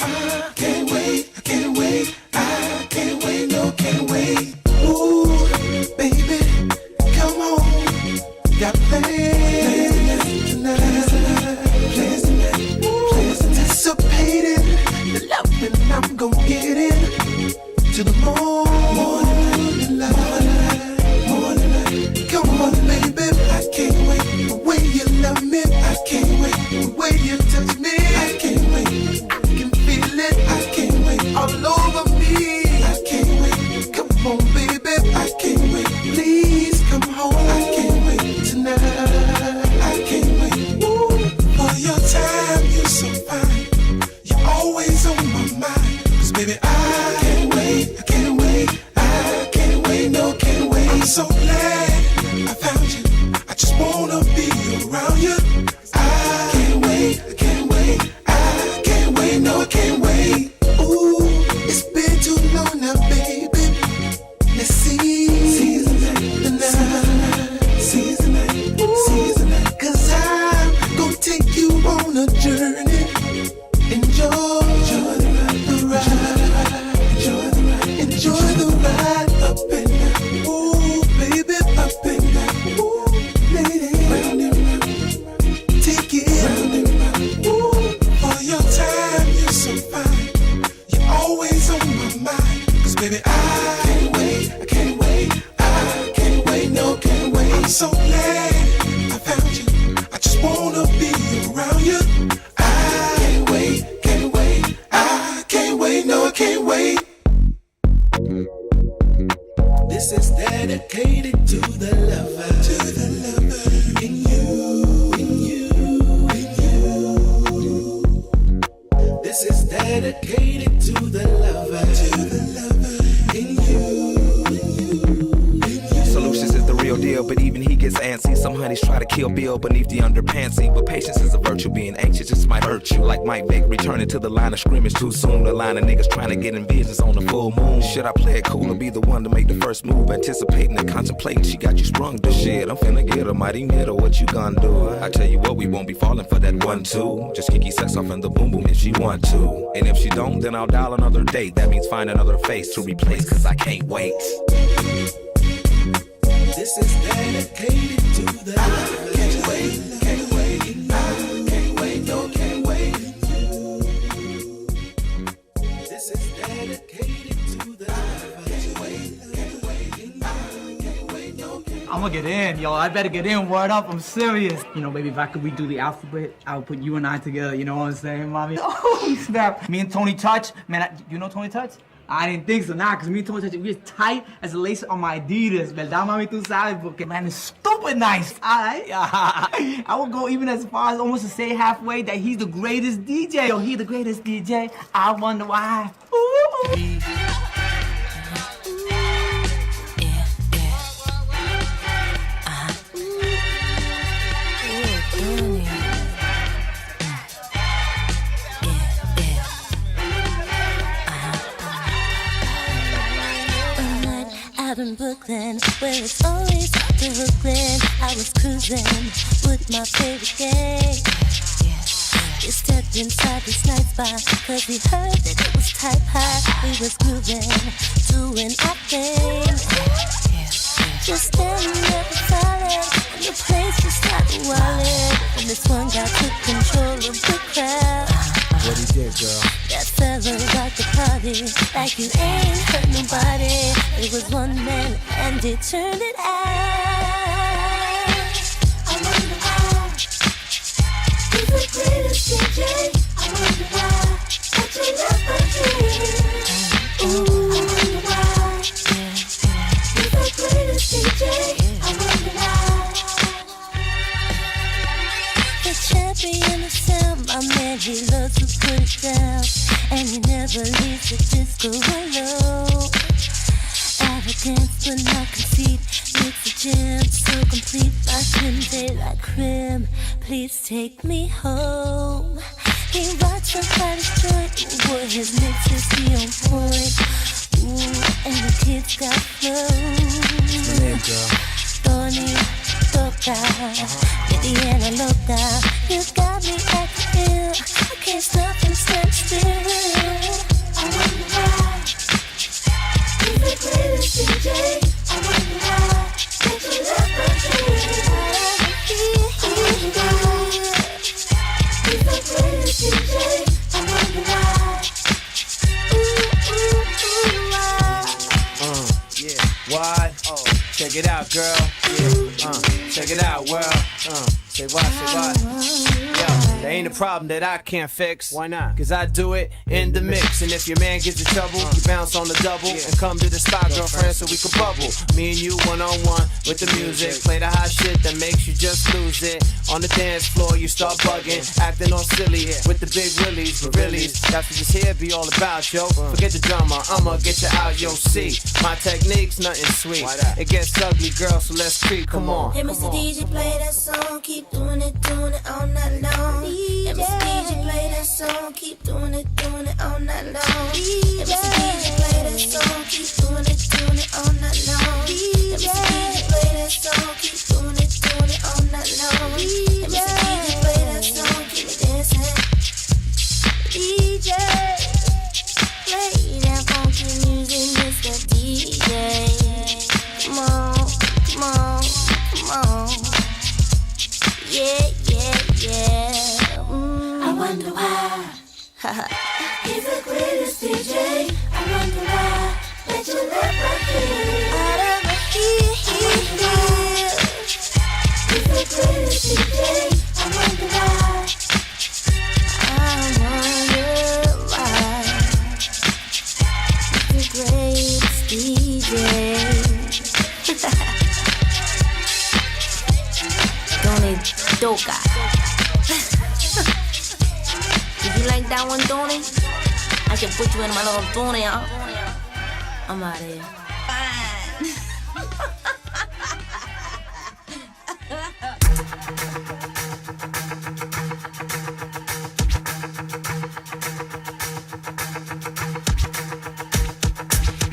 Speaker 6: I can't wait, I can't wait, I can't wait, no, can't wait. Ooh, baby, come on, got plans tonight, plans tonight, plans anticipated. The loving I'm gon' get in to the morning light, morning light. Come on, baby, I can't wait. The way you love me, I can't wait. The way you touch me, I can't wait. I can feel it, I can't wait. All over me, I can't wait. Come on, baby, I can't wait. Please come home, I can't wait tonight. I can't wait. Ooh, for your time, you're so fine. Always on my mind, 'cause baby I can't wait, I can't wait, I can't wait, no can't wait. I'm so glad I found you, I just wanna be around you. I can't wait, I can't wait, I can't wait, no I can't wait. Ooh, it's been too long now baby, let's see, season night, season night, 'cause I'm gonna take you on a journey. Enjoy the ride, enjoy the ride up and down, ooh baby, up and down, ooh lady, round and round, take it round and round, ooh for your time, you're so fine, you're always on my mind, 'cause baby I can't wait, I can't wait, I can't wait, no can't wait. I'm so glad I found you, I just wanna be around you. No, I can't wait. This is dedicated to the lover, in you, in you, in you. This is dedicated to the lover, in you, in you, in you.
Speaker 9: Solutions is the real deal, but even he gets antsy. Some honeys try to kill Bill beneath the underpantsy, but patience is a virtue. Being anxious just might hurt you. Like Mike Vick returning to the line of scrimmage too soon. The line of niggas trying to get in visions on the full moon. Should I play it cool or be the one to make the first move? Anticipating and contemplating, she got you sprung to shit. I'm finna get a mighty middle. What you gonna do? I tell you what, we won't be falling for that 1-2. Just kinky sex off in the boom boom if she want to. And if she don't, then I'll dial another date. That means find another face to replace, 'cause I can't wait.
Speaker 6: This is dedicated to the lover. Can't wait, can't wait, I can't wait, no can't wait. This is dedicated to the lover. Can't wait, can't wait, I can't wait, no can't wait.
Speaker 10: I'm gonna get in, yo. I better get in. Word up, I'm serious. You know, baby, if I could redo the alphabet, I would put you and I together. You know what I'm saying, mommy? Oh, snap. Me and Tony Touch, man. You know Tony Touch? I didn't think so. Nah, cause me and Tony Touch, we're tight as a lace on my Adidas. ¿Verdad, mami? Tú sabes, porque man, it's stupid nice. I would go even as far as almost to say halfway that he's the greatest DJ. Yo, he the greatest DJ. I wonder why. Ooh.
Speaker 2: Out in Brooklyn, where it's always Brooklyn. I was cruising with my favorite gang. We stepped inside this nice bar, cause we heard that it was type high. We was grooving, doing our thing. Just standing there for silent, and the place just started wildin'. And this one guy took control of the crowd.
Speaker 9: What he did, girl?
Speaker 2: That fella rocked the party like you ain't hurt nobody. It was one man and he turned it out. I wonder why he's the greatest DJ. I wonder why that you never did. Ooh, I wonder why he's the greatest DJ. I wonder why. The champion of sound, my man, he loves to put it down. And he never leaves the disco alone. Arrogance but not conceit makes the jam so complete. I couldn't say like Crim, please take me home. He rocks the hottest joint, boy, his mixes be on point. Ooh, and the kids got flow. Tony, Toca, Indiana Loca. You got me acting ill, I can't stop and stand still. I wonder why he's the greatest DJ. I wonder why that you never did. I wonder why he's the greatest DJ. I wonder why.
Speaker 11: Yeah, why? Oh, check it out, girl. Yeah, check it out, world. Say what? Yo, there ain't a problem that I can't fix. Why not? Cause I do it in the mix. And if your man gets in trouble, you bounce on the double and come to the spot, girlfriend, so we can bubble. Me and you one-on-one with the music. Play the hot shit that makes you just lose it. On the dance floor, you start bugging, acting all silly with the big willies. But really, that's what this here be all about, yo. Forget the drama, I'ma get you out, yo. See, my technique's nothing sweet. It gets ugly, girl, so let's creep. Come on.
Speaker 2: Hey, Mr. DJ, play that song, keep doing it all night long. Hey, Mr. DJ, play that song, keep doing it all night long. Hey, Mr. DJ, play that song, keep doing it all night long. Hey, Mr. DJ, play that song, keep doing it all night long. Hey, Mr. DJ, play that song, keep me dancing. DJ, play that funky music, Mr. DJ. Come on, come on, come on. Yeah. I wonder why he's the greatest DJ. I wonder why that you never hear. I never hear. He's the greatest DJ. I wonder why. He's the greatest DJ. Tony Toca. Did you like that one, Tony? I should put you in my little Tony, huh? I'm out of here.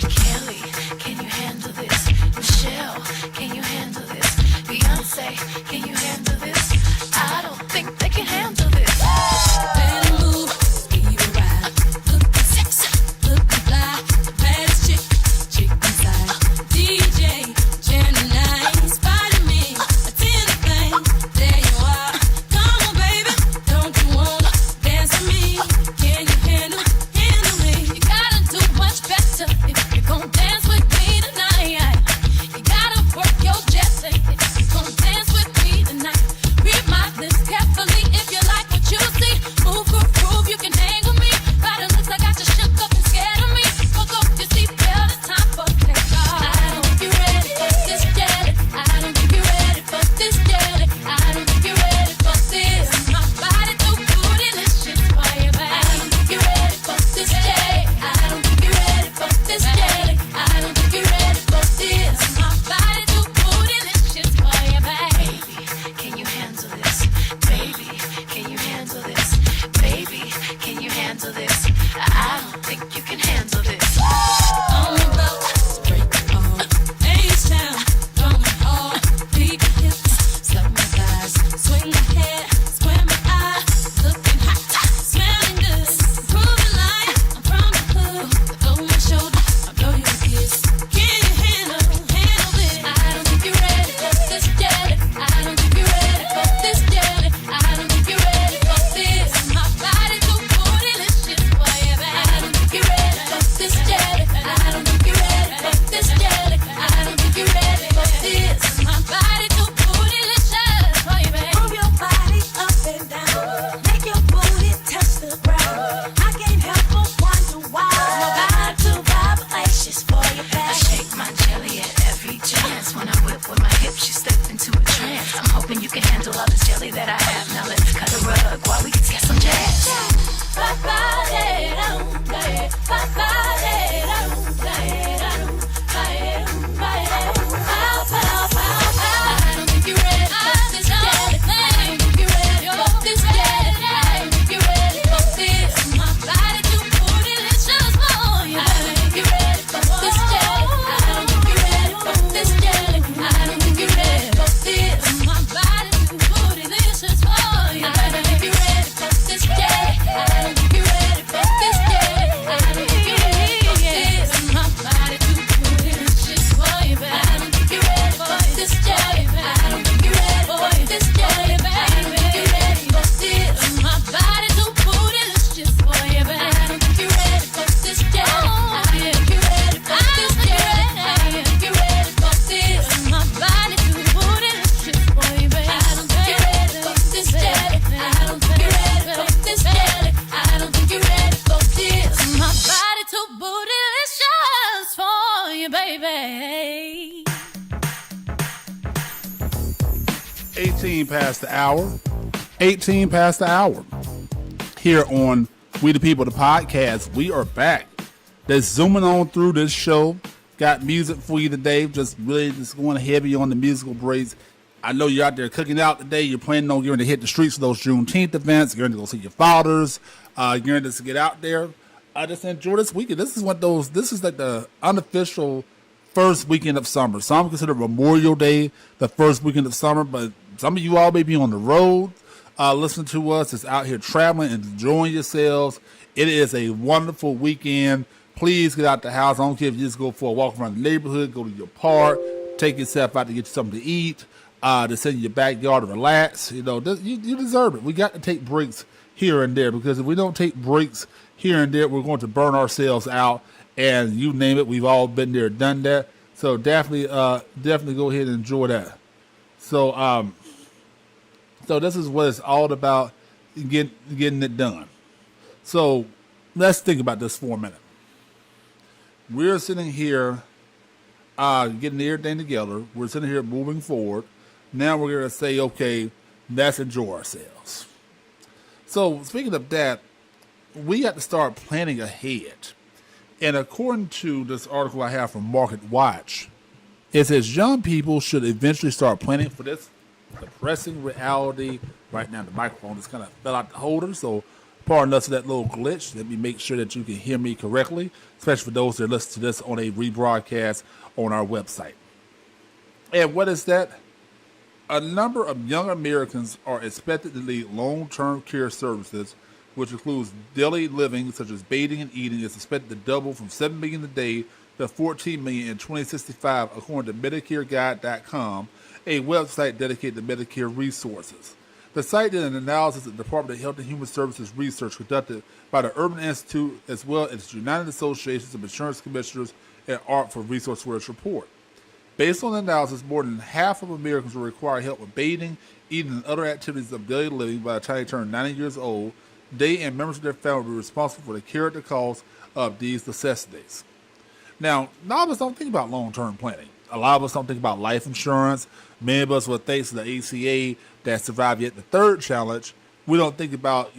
Speaker 12: Kelly, can you handle this? Michelle, can you handle this? Beyonce, can you handle this? I don't think they can handle this. Better move, speed ride. Looking sexy, looking fly. Baddest chick baby.
Speaker 1: 18 past the hour. 18 past the hour. Here on We the People, the podcast, we are back. Just zooming on through this show. Got music for you today. Just going heavy on the musical breaks. I know you're out there cooking out today. You're planning on going to hit the streets for those Juneteenth events. You're going to go see your fathers. You're going to get out there. Just enjoy this weekend. This is like the unofficial first weekend of summer. Some consider Memorial Day the first weekend of summer, but some of you all may be on the road listening to us. It's out here traveling and enjoying yourselves. It is a wonderful weekend. Please get out the house. I don't care if you just go for a walk around the neighborhood, go to your park, take yourself out to get you something to eat, to sit in your backyard to relax. You deserve it. We got to take breaks here and there, because if we don't take breaks here and there, we're going to burn ourselves out. And you name it, we've all been there, done that. So definitely go ahead and enjoy that. So this is what it's all about, getting it done. So let's think about this for a minute. We're sitting here getting everything together. We're sitting here moving forward. Now we're going to say, okay, let's enjoy ourselves. So speaking of that, we got to start planning ahead. And according to this article I have from Market Watch, it says young people should eventually start planning for this depressing reality. Right now the microphone just kind of fell out the holder, so pardon us for that little glitch. Let me make sure that you can hear me correctly, especially for those that listen to this on a rebroadcast on our website. And what is that? A number of young Americans are expected to need long-term care services, which includes daily living such as bathing and eating, is expected to double from 7 million a day to 14 million in 2065, according to MedicareGuide.com, a website dedicated to Medicare resources. The site did an analysis of the Department of Health and Human Services research conducted by the Urban Institute, as well as United Associations of Insurance Commissioners and ARC for Resource Works report. Based on the analysis, more than half of Americans will require help with bathing, eating, and other activities of daily living by the time they turn 90 years old. They and members of their family will be responsible for the care at the cost of these necessities. Now, a lot of us don't think about long-term planning. A lot of us don't think about life insurance. Many of us, with thanks to the ACA that survived yet the third challenge, we don't think about,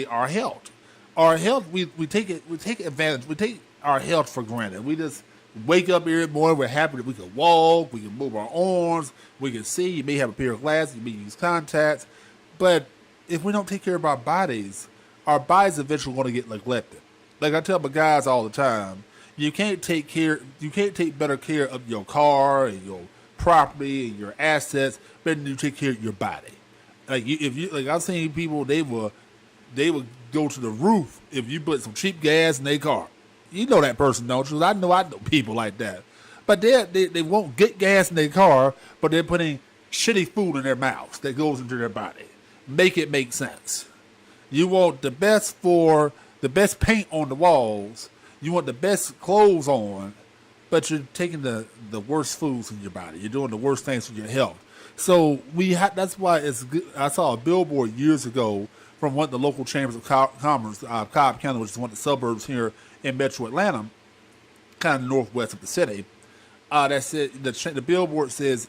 Speaker 1: our health. Our health, we take advantage. We take our health for granted. We just wake up every morning, we're happy that we can walk, we can move our arms, we can see. You may have a pair of glasses, you may use contacts, but if we don't take care of our bodies eventually going to get neglected. Like I tell my guys all the time, you can't take better care of your car and your property and your assets better than you take care of your body. I've seen people, they will go to the roof if you put some cheap gas in their car. You know that person, don't you? I know people like that. But they won't get gas in their car, but they're putting shitty food in their mouths that goes into their body. Make it make sense. You want the best paint on the walls. You want the best clothes on, but you're taking the worst foods in your body. You're doing the worst things for your health. So that's why it's good. I saw a billboard years ago from one of the local chambers of commerce, Cobb County, which is one of the suburbs here in Metro Atlanta, kind of northwest of the city. That said, the billboard says,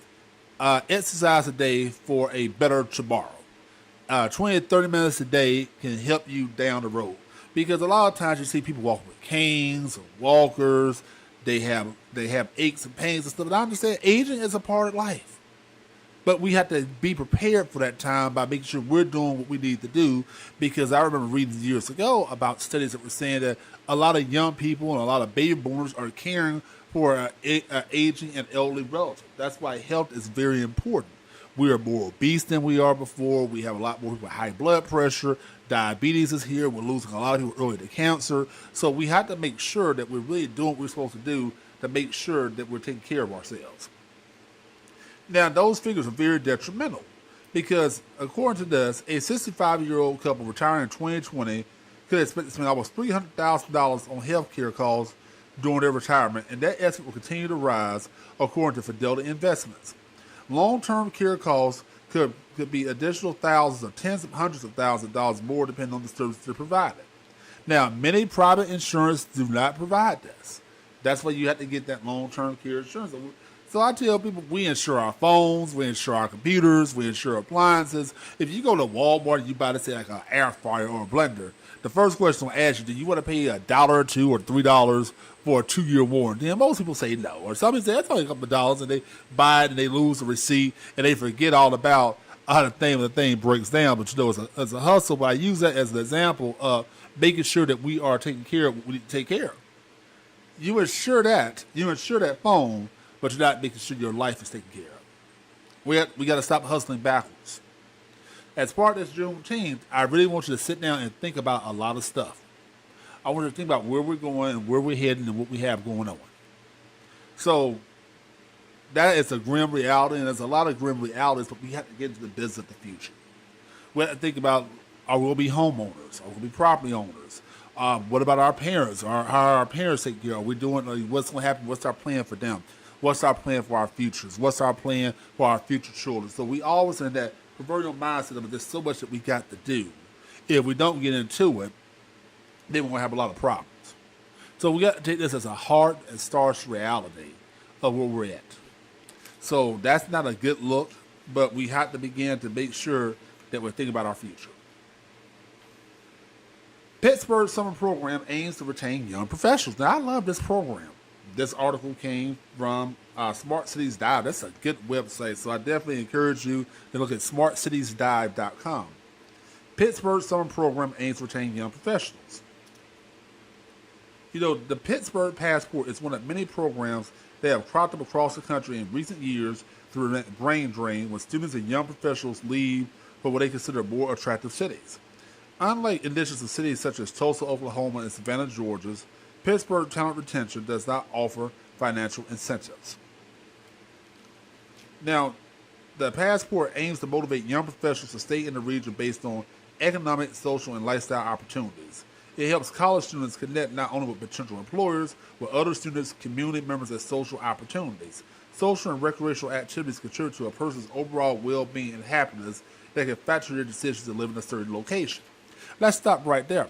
Speaker 1: "Exercise a day for a better tomorrow." 20 to 30 minutes a day can help you down the road. Because a lot of times you see people walking with canes or walkers. They have aches and pains and stuff. And I understand aging is a part of life. But we have to be prepared for that time by making sure we're doing what we need to do. Because I remember reading years ago about studies that were saying that a lot of young people and a lot of baby boomers are caring for an aging and elderly relative. That's why health is very important. We are more obese than we are before. We have a lot more people with high blood pressure. Diabetes is here. We're losing a lot of people early to cancer. So we have to make sure that we're really doing what we're supposed to do to make sure that we're taking care of ourselves. Now, those figures are very detrimental because, according to this, a 65-year-old couple retiring in 2020 could expect to spend almost $300,000 on health care costs during their retirement, and that estimate will continue to rise, according to Fidelity Investments. Long-term care costs could be additional thousands or tens of hundreds of thousands of dollars more depending on the services they're provided. Now, many private insurance do not provide this. That's why you have to get that long-term care insurance. So I tell people, we insure our phones, we insure our computers, we insure appliances. If you go to Walmart and you buy, let's say, like an air fryer or a blender, the first question will ask you, do you want to pay $1 or $2 or $3 for a 2-year warranty? And most people say no. Or some people say, that's only a couple of dollars, and they buy it and they lose the receipt and they forget all about how the thing breaks down. But it's a hustle. But I use that as an example of making sure that we are taking care of what we need to take care of. You insure that phone, but you're not making sure your life is taken care of. We got to stop hustling backwards. As part of this Juneteenth, I really want you to sit down and think about a lot of stuff. I want you to think about where we're going and where we're heading and what we have going on. So that is a grim reality, and there's a lot of grim realities, but we have to get into the business of the future. We have to think about, are we going to be homeowners? Are we going to be property owners? What about our parents? How are our parents taking care? Are we doing, what's going to happen? What's our plan for them? What's our plan for our futures? What's our plan for our future children? So we always in that proverbial mindset of there's so much that we got to do. If we don't get into it, then we're going to have a lot of problems. So we got to take this as a hard and stark reality of where we're at. So that's not a good look, but we have to begin to make sure that we're thinking about our future. Pittsburgh Summer Program aims to retain young professionals. Now, I love this program. This article came from Smart Cities Dive. That's a good website, so I definitely encourage you to look at smartcitiesdive.com. Pittsburgh Summer Program aims to retain young professionals. You know, the Pittsburgh Passport is one of many programs that have cropped up across the country in recent years to prevent brain drain when students and young professionals leave for what they consider more attractive cities. Unlike editions of cities such as Tulsa, Oklahoma, and Savannah, Georgia, Pittsburgh talent retention does not offer financial incentives. Now, the Passport aims to motivate young professionals to stay in the region based on economic, social, and lifestyle opportunities. It helps college students connect not only with potential employers, but other students, community members, and social opportunities. Social and recreational activities contribute to a person's overall well-being and happiness that can factor their decisions to live in a certain location. Let's stop right there.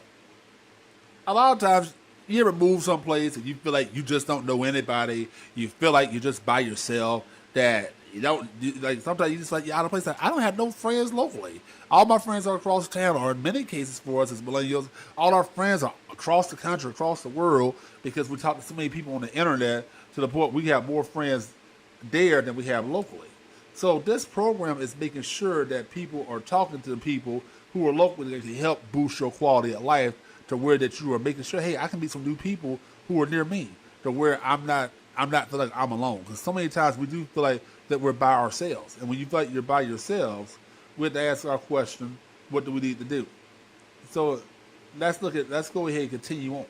Speaker 1: A lot of times, you ever move someplace and you feel like you just don't know anybody, you feel like you're just by yourself, that you don't, like sometimes you just like, you're out of place. Like, I don't have no friends locally. All my friends are across town, or in many cases for us as millennials, all our friends are across the country, across the world, because we talk to so many people on the internet to the point we have more friends there than we have locally. So this program is making sure that people are talking to the people who are locally that can help boost your quality of life to where that you are making sure, hey, I can meet some new people who are near me, to where I'm not feel like I'm alone. Because so many times we do feel like that we're by ourselves. And when you feel like you're by yourselves, we have to ask our question, what do we need to do? So let's go ahead and continue on.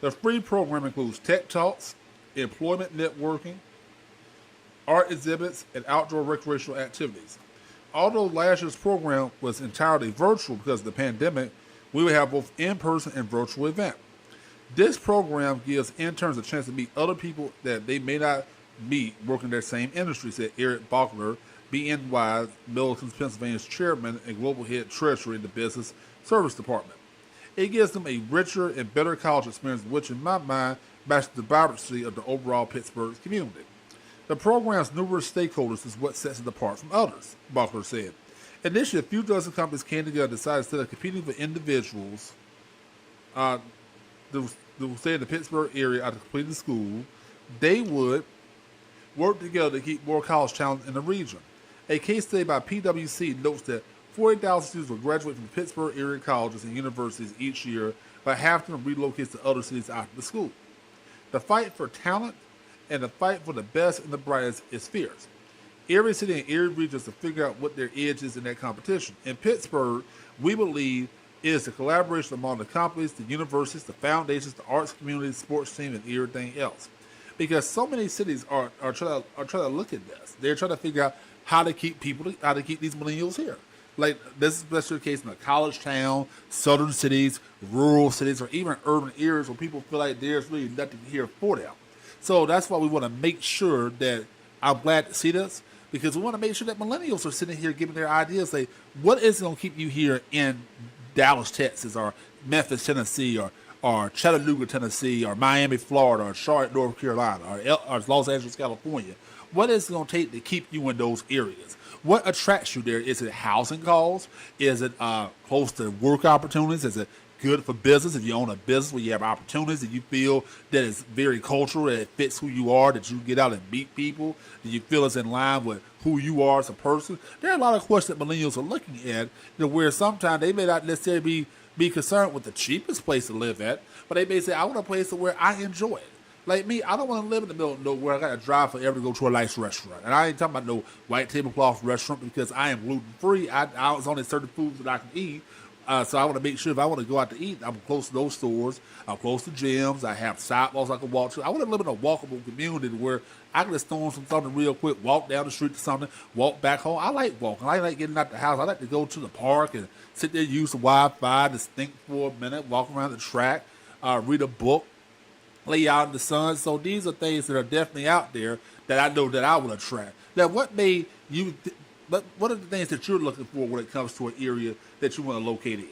Speaker 1: The free program includes tech talks, employment networking, art exhibits, and outdoor recreational activities. Although last year's program was entirely virtual because of the pandemic, we will have both in-person and virtual events. This program gives interns a chance to meet other people that they may not meet working in their same industry, said Eric Bachler, BNY Millicent, Pennsylvania's chairman and global head treasurer in the business service department. It gives them a richer and better college experience, which in my mind matches the vibrancy of the overall Pittsburgh community. The program's numerous stakeholders is what sets it apart from others, Bachler said. Initially, a few dozen companies came together and decided instead of competing for individuals that will stay in the Pittsburgh area after completing the school, they would work together to keep more college talent in the region. A case study by PwC notes that 40,000 students will graduate from Pittsburgh area colleges and universities each year, but half of them relocate to other cities after the school. The fight for talent and the fight for the best and the brightest is fierce. Every city and every region has to figure out what their edge is in that competition. In Pittsburgh, we believe it is the collaboration among the companies, the universities, the foundations, the arts community, sports team, and everything else. Because so many cities are trying to look at this. They're trying to figure out how to keep these millennials here. Like this is especially the case in a college town, southern cities, rural cities, or even urban areas where people feel like there's really nothing here for them. So that's why we want to make sure that I'm glad to see this, because we want to make sure that millennials are sitting here giving their ideas. Like, what is going to keep you here in Dallas, Texas, or Memphis, Tennessee, or Chattanooga, Tennessee, or Miami, Florida, or Charlotte, North Carolina, or Los Angeles, California. What is it going to take to keep you in those areas? What attracts you there? Is it housing costs? Is it close to work opportunities? Is it good for business? If you own a business where you have opportunities that you feel that is very cultural, that it fits who you are, that you get out and meet people, that you feel is in line with who you are as a person. There are a lot of questions that millennials are looking at, where sometimes they may not necessarily be concerned with the cheapest place to live at, but they may say, I want a place where I enjoy it. Like me, I don't want to live in the middle of nowhere. I got to drive forever to go to a nice restaurant. And I ain't talking about no white tablecloth restaurant because I am gluten-free. I was only certain foods that I can eat. So I want to make sure if I want to go out to eat, I'm close to those stores. I'm close to gyms. I have sidewalks I can walk to. I want to live in a walkable community where I can just throw on something real quick, walk down the street to something, walk back home. I like walking. I like getting out the house. I like to go to the park and sit there, use the Wi-Fi, just think for a minute, walk around the track, read a book, lay out in the sun. So these are things that are definitely out there that I know that I would attract. Now, what made you... But what are the things that you're looking for when it comes to an area that you want to locate in?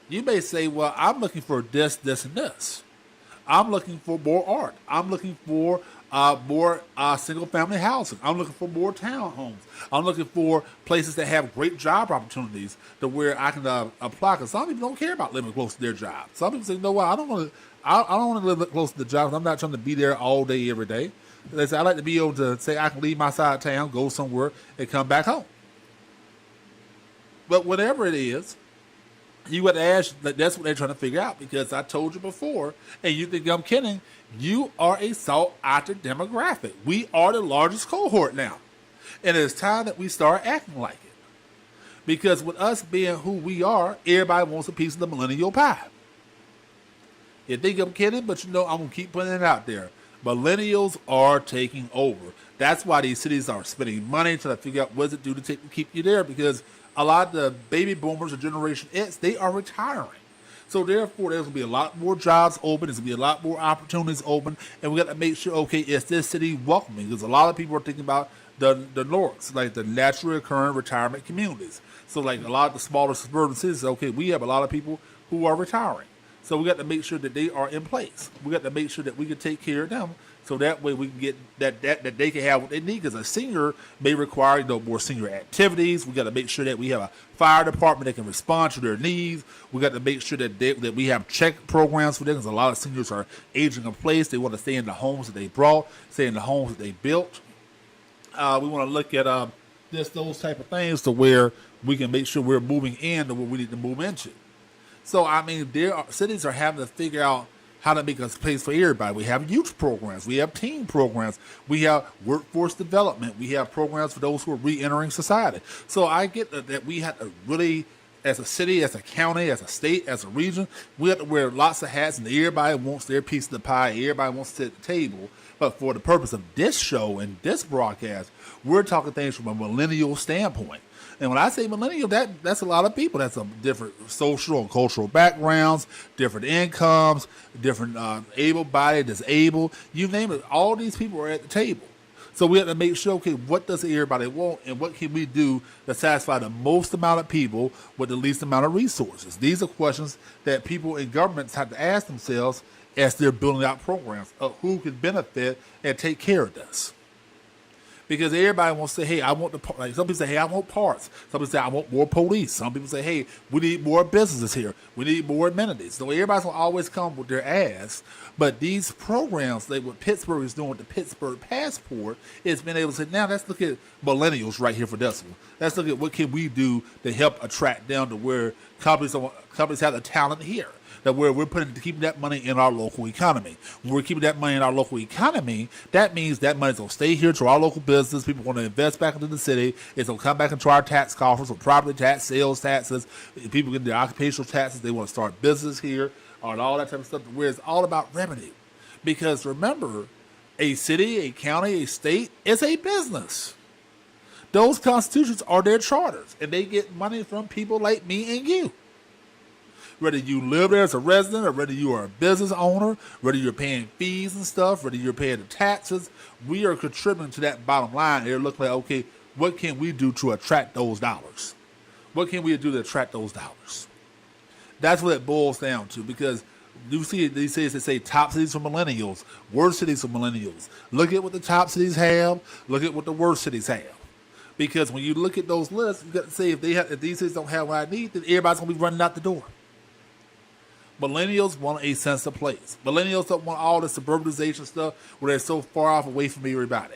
Speaker 1: You may say, well, I'm looking for this, and this. I'm looking for more art. I'm looking for more single-family housing. I'm looking for more townhomes. I'm looking for places that have great job opportunities to where I can apply. Because some people don't care about living close to their job. Some people say, you know what, I don't want to live close to the job. I'm not trying to be there all day, every day. They say, I like to be able to say I can leave my side of town, go somewhere, and come back home. But whatever it is, you got to ask, that's what they're trying to figure out, because I told you before, and you think I'm kidding, you are a sought-after demographic. We are the largest cohort now. And it's time that we start acting like it. Because with us being who we are, everybody wants a piece of the millennial pie. You think I'm kidding, but I'm going to keep putting it out there. Millennials are taking over. That's why these cities are spending money trying to figure out what does it do to keep you there, because a lot of the baby boomers or Generation X, they are retiring. So therefore, there's going to be a lot more jobs open. There's going to be a lot more opportunities open. And we got to make sure, okay, is this city welcoming? Because a lot of people are thinking about the NORCs, like the naturally occurring retirement communities. So like a lot of the smaller suburban cities, okay, we have a lot of people who are retiring. So we got to make sure that they are in place. We got to make sure that we can take care of them, so that way we can get that they can have what they need. Because a senior may require more senior activities. We got to make sure that we have a fire department that can respond to their needs. We got to make sure that we have check programs for them, because a lot of seniors are aging in place. They want to stay in the homes that they brought, stay in the homes that they built. We want to look at just those type of things to where we can make sure we're moving into where we need to move into. So, I mean, cities are having to figure out how to make a place for everybody. We have youth programs. We have teen programs. We have workforce development. We have programs for those who are re-entering society. So I get that we have to really, as a city, as a county, as a state, as a region, we have to wear lots of hats, and everybody wants their piece of the pie. Everybody wants to sit at the table. But for the purpose of this show and this broadcast, we're talking things from a millennial standpoint. And when I say millennial, that's a lot of people. That's a different social and cultural backgrounds, different incomes, different able-bodied, disabled, you name it. All these people are at the table. So we have to make sure, okay, what does everybody want, and what can we do to satisfy the most amount of people with the least amount of resources? These are questions that people in governments have to ask themselves as they're building out programs of who can benefit and take care of this. Because everybody wants to say, hey, I want like some people say, hey, I want parts. Some people say, I want more police. Some people say, hey, we need more businesses here. We need more amenities. So everybody's going to always come with their ass. But these programs, like what Pittsburgh is doing with the Pittsburgh Passport, is being able to say, now let's look at millennials right here for this one. Let's look at what can we do to help attract them to where companies have the talent here. That where we're keeping that money in our local economy. When we're keeping that money in our local economy, that means that money's going to stay here to our local business. People want to invest back into the city. It's going to come back into our tax coffers with property tax, sales taxes. People get their occupational taxes. They want to start business here and all that type of stuff, where it's all about revenue. Because remember, a city, a county, a state is a business. Those constitutions are their charters, and they get money from people like me and you. Whether you live there as a resident, or whether you are a business owner, whether you're paying fees and stuff, whether you're paying the taxes, we are contributing to that bottom line. They're looking like, okay, what can we do to attract those dollars? What can we do to attract those dollars? That's what it boils down to, because you see these cities that say top cities for millennials, worst cities for millennials. Look at what the top cities have. Look at what the worst cities have. Because when you look at those lists, you got to say if these cities don't have what I need, then everybody's gonna be running out the door. Millennials want a sense of place. Millennials don't want all the suburbanization stuff where they're so far off away from everybody.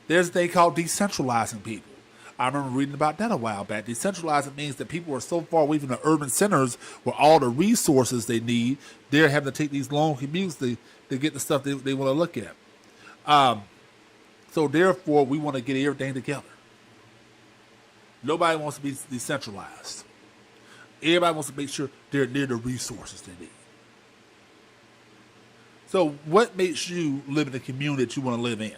Speaker 1: There's a thing called decentralizing people. I remember reading about that a while back. Decentralizing means that people are so far away from the urban centers where all the resources they need, they're having to take these long commutes to get the stuff they want to look at. So therefore, we want to get everything together. Nobody wants to be decentralized. Everybody wants to make sure they're near the resources they need. So what makes you live in the community that you want to live in?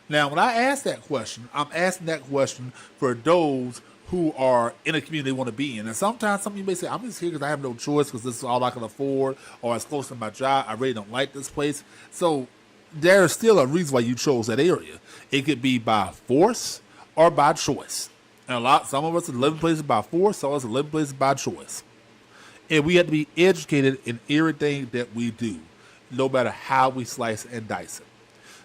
Speaker 1: Now, when I ask that question, I'm asking that question for those who are in a community they want to be in. And sometimes some of you may say, I'm just here because I have no choice because this is all I can afford, or it's close to my job. I really don't like this place. So there's still a reason why you chose that area. It could be by force or by choice. And some of us are living places by force, some of us are living places by choice. And we have to be educated in everything that we do, no matter how we slice and dice it.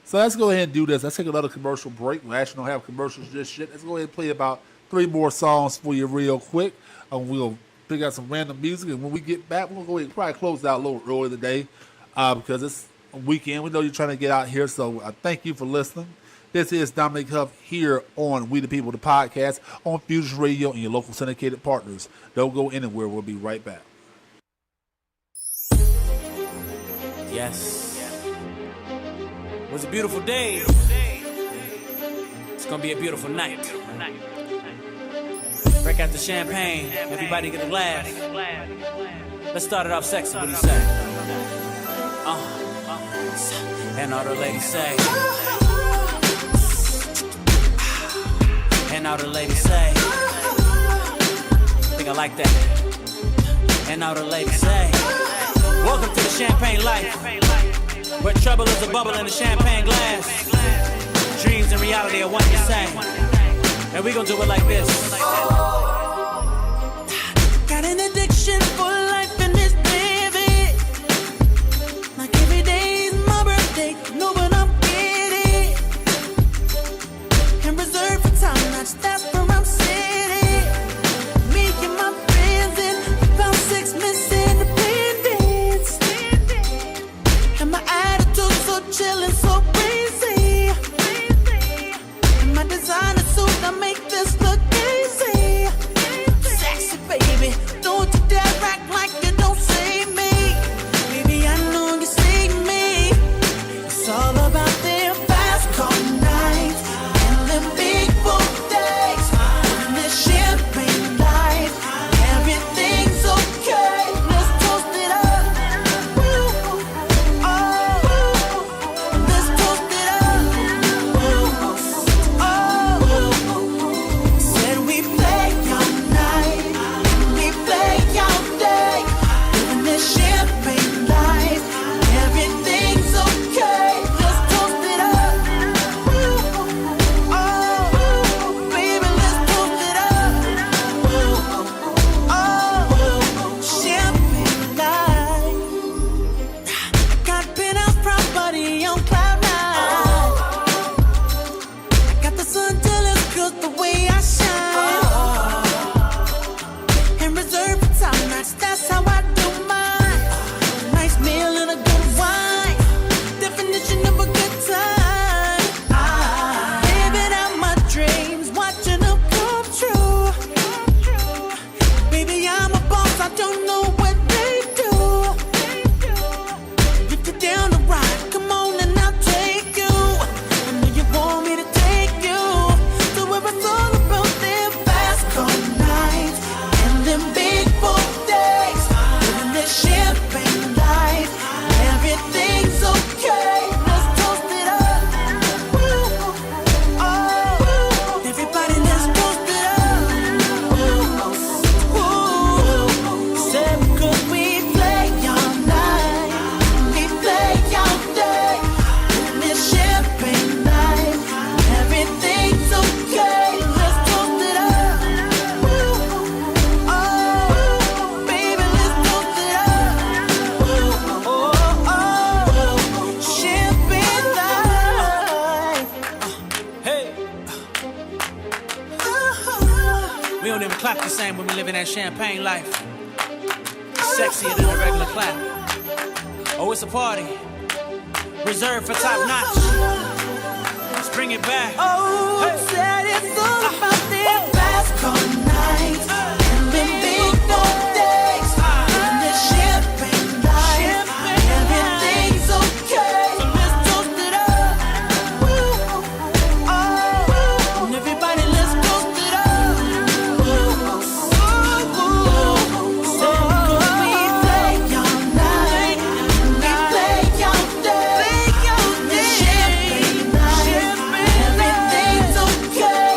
Speaker 1: So let's go ahead and do this. Let's take another commercial break. We actually don't have commercials just yet. Let's go ahead and play about 3 more songs for you real quick. We'll pick out some random music, and when we get back, we'll go ahead and probably close it out a little early today because it's a weekend. We know you're trying to get out here, so thank you for listening. This is Dominic Huff here on We the People, the podcast on Fusion Radio and your local syndicated partners. Don't go anywhere. We'll be right back.
Speaker 13: Yes. It was a beautiful day. It's gonna be a beautiful night. Break out the champagne. Everybody get a glass. Let's start it off sexy. What do you say? And all the ladies say. And all the ladies say. I think I like that. And all the ladies say. Welcome to the champagne life, where trouble is a bubble in a champagne glass. Dreams and reality are one and the same. And we gon' do it like this.
Speaker 6: Got an addiction for life in this baby. Like every day is my birthday, no, but I'm getting. And reserved for time, that's where I'm sitting. Me and my friends in about 6 Miss Independence. And my attitude so chill and so crazy. And my designer suit, I make this look easy. Sexy baby, don't you dare act like you don't see me. Baby, I know you see me. It's all about them fast car nights and them big boat days. Living this champagne life, everything's okay. Let's toast it up. Woo. Oh, let's toast it up. Woo. Oh, said we play all night, we play all day. Living this champagne life, everything's okay. Let's toast it up. Woo. Oh, baby, let's toast it up. Woo. Oh, champagne life. Got penthouse property on cloud nine. I got the sun till it's good the way I shine. And reserve for time, that's how I do mine. Nice meal and a good wine. Definition of a good time. Living out my dreams, watching them come true. Baby, I'm a boss, I don't know what they do. If you're down to ride, come on and I'll take you. I know you want me to take you to where it's all about them fast car nights and them big boat days. Living this champagne life, everything's okay. Let's toast it up. Woo. Oh, everybody, let's toast it up. Woo. Said because we play all night, we play all
Speaker 13: clap the same when we live in that champagne life. Sexier than a regular clap. Oh, it's a party. Reserved for top notch. Let's bring it back.
Speaker 2: Oh, hey. Said it's all about them fast car nights and them big dog days and the champagne life. Everything's okay. So let's toast it up. Woo. Oh, and everybody, let's toast it up. Woo. So we play all night, we play all day. The champagne night, everything's okay.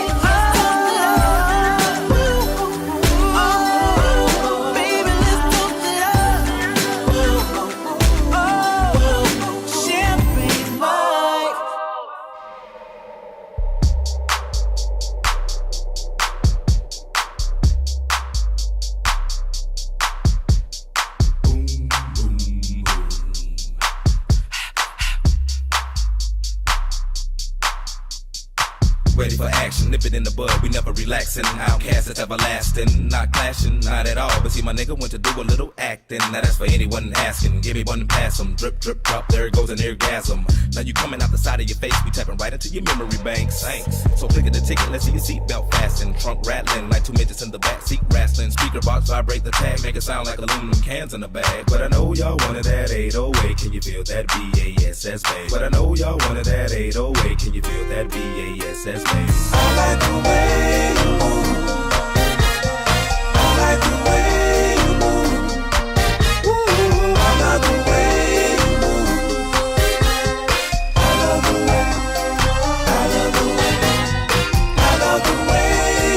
Speaker 9: Ready for action, nip it in the bud, we never relaxing. Outcast is everlasting, not clashing, not at all. But see, my nigga went to do a little acting. Now that's for anyone asking. Give me one and pass 'em. Drip, drip, drop, there goes an orgasm. Now you coming out the side of your face, we tapping right into your memory banks. Thanks. So click at the ticket, let's see your seatbelt fasten. Trunk rattling like two midgets in the back seat wrestling. Speaker box vibrate the tag, make it sound like aluminum cans in a bag. But I know y'all wanted that 808, can you feel that BASS bass? But I know y'all wanted that 808, can you feel that BASS bass? I like the way you move. I like the way you move. Ooh, I love the way you move. I love the way. I love the way. I love the way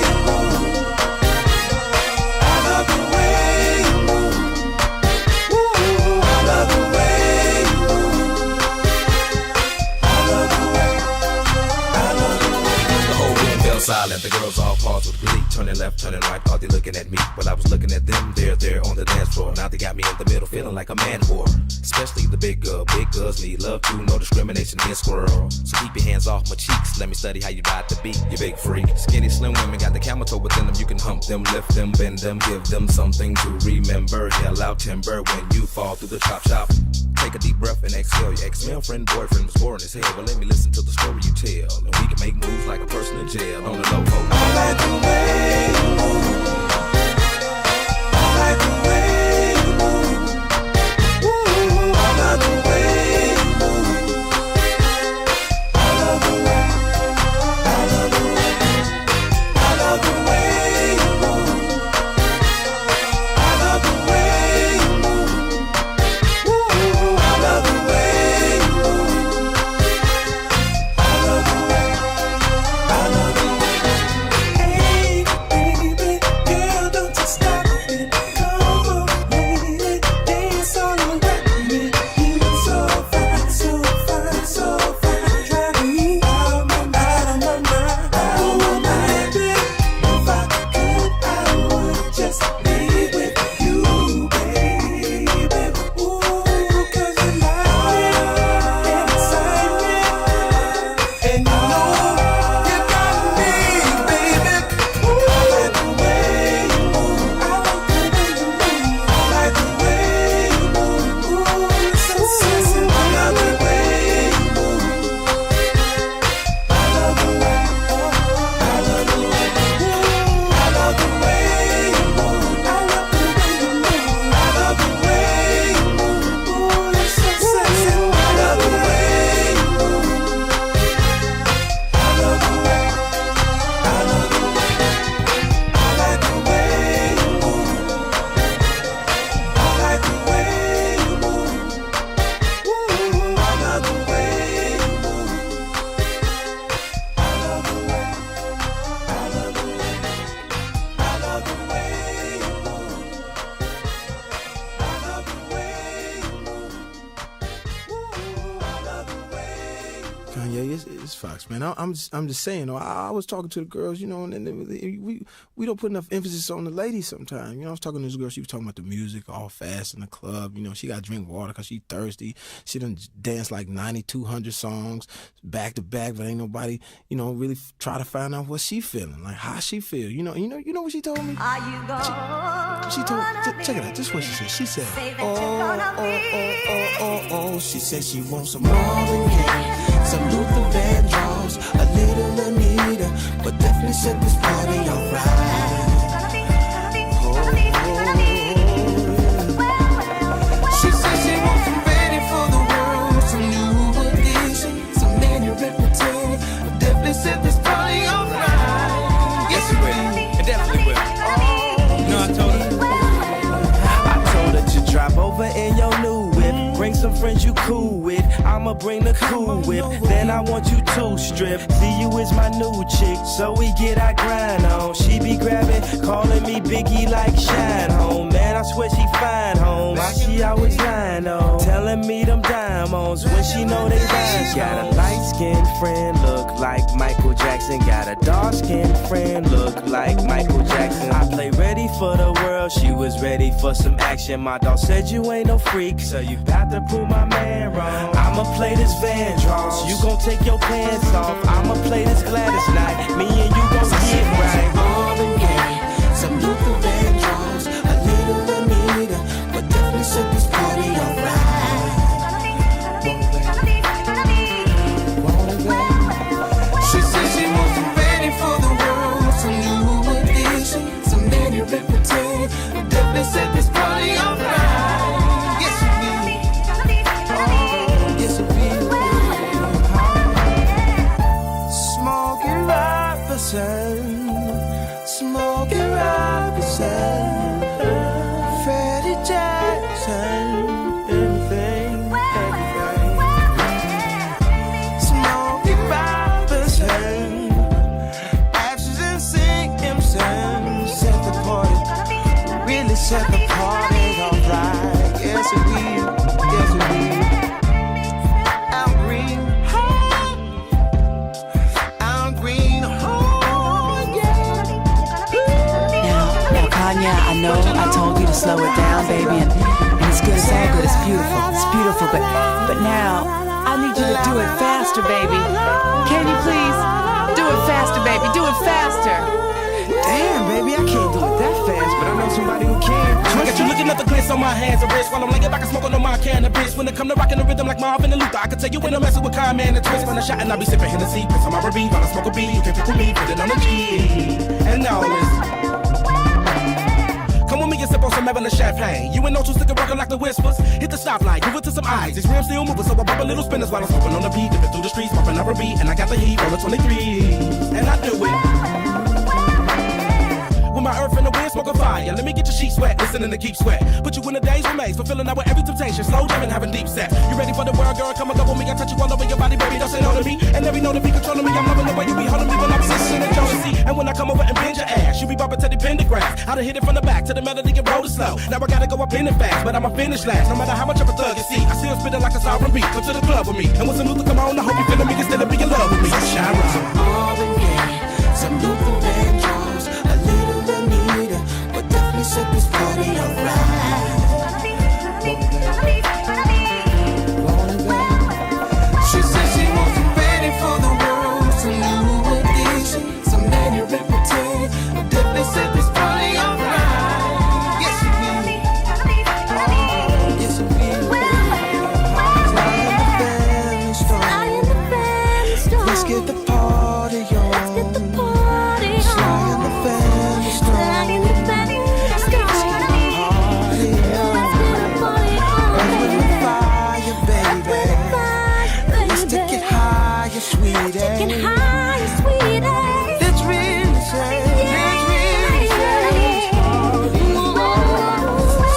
Speaker 9: you move. I love the way you move. Ooh, I love the way you move. I love the way. I love the way. The whole room fell silent. The girls all paused with glee. Turning left, turning right, thought they looking at me. But I was looking at them, they're on the dance floor. Now they got me in the middle, feeling like a man whore. Especially the big girl. Big girls need love too, no discrimination in squirrel. So keep your hands off my cheeks, let me study how you ride the beat, you big freak. Skinny, slim women got the camel toe within them. You can hump them, lift them, bend them, give them something to remember. Yell out timber when you fall through the chop shop. Take a deep breath and exhale. Your ex-male friend, boyfriend was boring as hell. Well, let me listen to the story you tell, and we can make moves like a person in jail on the low. I like the way you move. I like the way you move. Ooh, I love the way you move. I love the way. I love the way. I love the way you move. I love the way you move. Ooh, I love the way you move. I love the way. I love the way. Hey, baby,
Speaker 14: Kanye, it's Fox, man. I'm just saying. I was talking to the girls, you know, and we don't put enough emphasis on the ladies sometimes. You know, I was talking to this girl. She was talking about the music, all fast in the club. You know, she got to drink water because she thirsty. She done danced like 9,200 songs back to back, but ain't nobody, you know, really try to find out what she feeling, like how she feel. You know what she told me?
Speaker 2: Are you gonna
Speaker 14: She told. Check it out. This is what she said. She said, oh. She said she wants some Marvin Gaye, some Luther Vandross, a little Anita, but definitely set this party alright. She said she wants some ready for the world, some new edition, some Nanny Reputation, but definitely set this party alright.
Speaker 11: Yes, it will. It definitely will. You know, I told her to drop over in your new whip. Bring some friends you cool with. I'ma bring the cool whip. Then I want you to strip. See you is my new chick, so we get our grind on. She be grabbing, calling me Biggie like Shine Home. Man, I swear she fine home. Why she always lying on? Telling me them diamonds when she know they rhyme. Got a light-skinned friend, look like Michael Jackson. Got a dark-skinned friend, look like Michael Jackson. I play ready for the world, she was ready for some action. My dog said you ain't no freak, so you bout to prove my man wrong. I'ma play this Vandross, you gon' take your pants off. I'ma play this Gladys Knight, me and you gon' get right.
Speaker 14: Marvin Gaye, some Luther Vandross, a little Anita, but definitely set this party alright. She said she wants some ready for the world, some new edition, some Nanny Reputation, but definitely set this party alright. Yes, it will. Oh, yes, it will. Smokey Robinson, Smokey Robinson, Freddie Jackson, everything. Smokey Robinson, Ashes and Simpson, set the party, really set the party alright. Yes, it will. Yes, it will. Al Green, Al Green, oh yeah.
Speaker 15: Now, Kanye, I know I told you to slow it down, baby, and it's good, it's all good, it's beautiful, but now I need you to do it faster, baby. Can you please do it faster, baby? Do it faster.
Speaker 11: Damn, baby, I can't do it that fast, but I know somebody who can. I got you looking at the glitz on my hands and wrists while I'm laying back and smoking on my cannabis. When it come to rocking the rhythm like Marvin and Luther, I can tell you when I'm messing with Kanye and the twist. When I shot and I be sipping Hennessy, piss on my R&B while I smoke a beat. You can pick with me, put it on the G. And all this. Come with me and sip on some Evelyn champagne. You ain't no two stick rockin' like the whispers. Hit the stoplight, give it to some eyes. These rims still moving, so I pop a little spinners while I'm smoking on the beat. Dipping through the streets, popping up a beat, and I got the heat on the 23. And I do it. With my earth and the wind, smoking fire. Let me get your sheets wet, listening to Keep Sweat. Put you in the days remains, fulfilling out with every temptation. Slow jamming, having deep set. You ready for the world, girl? Come and go with me. I touch you all over your body, baby. Don't say no to me. And every know to be controlling me. I'm loving the way you be holding me when I'm listening to jealousy. And when I come over and bend your ass, you be bumping to the pentagram. I done hit it from the back to the melody and roll it slow. Now I gotta go up in it fast, but I'ma finish last. No matter how much of a thug you see, I still spitting like a sovereign beat. Come to the club with me. And when some Luther come on, I hope you feeling me instead of being in love with me. Shine right.
Speaker 14: Some Marvin Gaye, some Luther Vandross, a little Anita, but definitely set this party alright. She said she wants some ready for the world, some new edition, some Nanny Reputation, but definitely set this party alright. Yes, it will. Oh, yes, it will. Sly in the family store. Let's get the party on. Sly in the family store. Sweetie, getting high, sweetie. Let's really say, let's really say.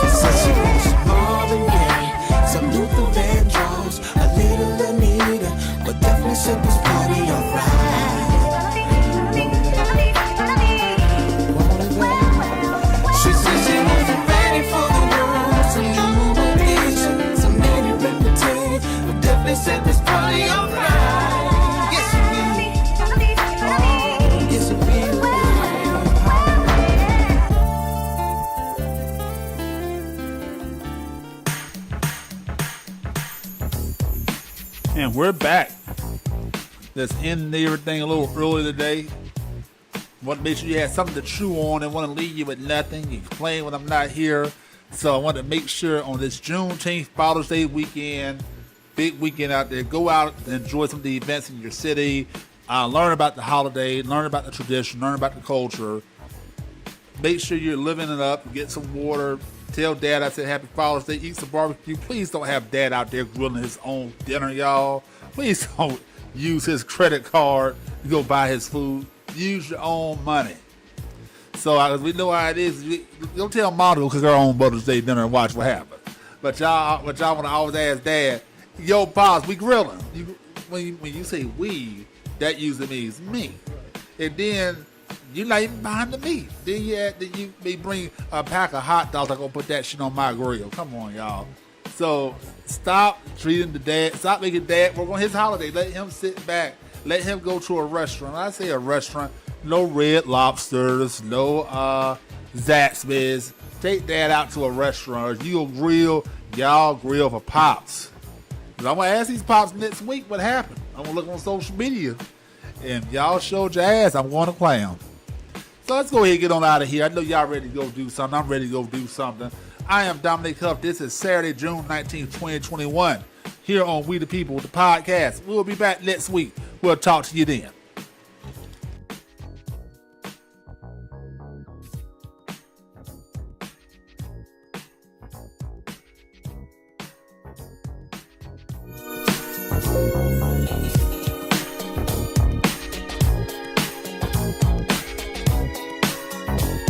Speaker 14: She said she wants some Marvin Gaye, some Luther Vandross, a little Anita, but definitely set this party alright. She said she wasn't ready for the world, some new edition, some Nanny Reputation, but definitely set this party alright.
Speaker 1: And we're back. Let's end everything a little early today. Want to make sure you had something to chew on and want to leave you with nothing. You complain when I'm not here. So I want to make sure on this Juneteenth Father's Day weekend, big weekend out there, go out and enjoy some of the events in your city. Learn about the holiday, learn about the tradition, learn about the culture. Make sure you're living it up. Get some water. Tell Dad I said Happy Father's Day. Eat some barbecue. Please don't have Dad out there grilling his own dinner, y'all. Please don't use his credit card to go buy his food. Use your own money. So we know how it is. Don't tell Mom to cook her own Mother's Day dinner and watch what happens. But y'all want to always ask Dad, yo, Pops, we grilling. When you say we, that usually means me. And then you're not even buying the meat. Then you may bring a pack of hot dogs. I'm going to put that shit on my grill. Come on, y'all. So stop treating the dad. Stop making Dad work on his holiday. Let him sit back. Let him go to a restaurant. When I say a restaurant, no Red Lobsters, no Zaxby's. Take Dad out to a restaurant. You'll grill. Y'all grill for Pops. I'm going to ask these Pops next week what happened. I'm going to look on social media. And y'all showed your ass. I'm going to clown. So let's go ahead and get on out of here. I know y'all ready to go do something. I'm ready to go do something. I am Dominic Huff. This is Saturday, June 19th, 2021. Here on We the People, the podcast. We'll be back next week. We'll talk to you then.
Speaker 2: Thank you.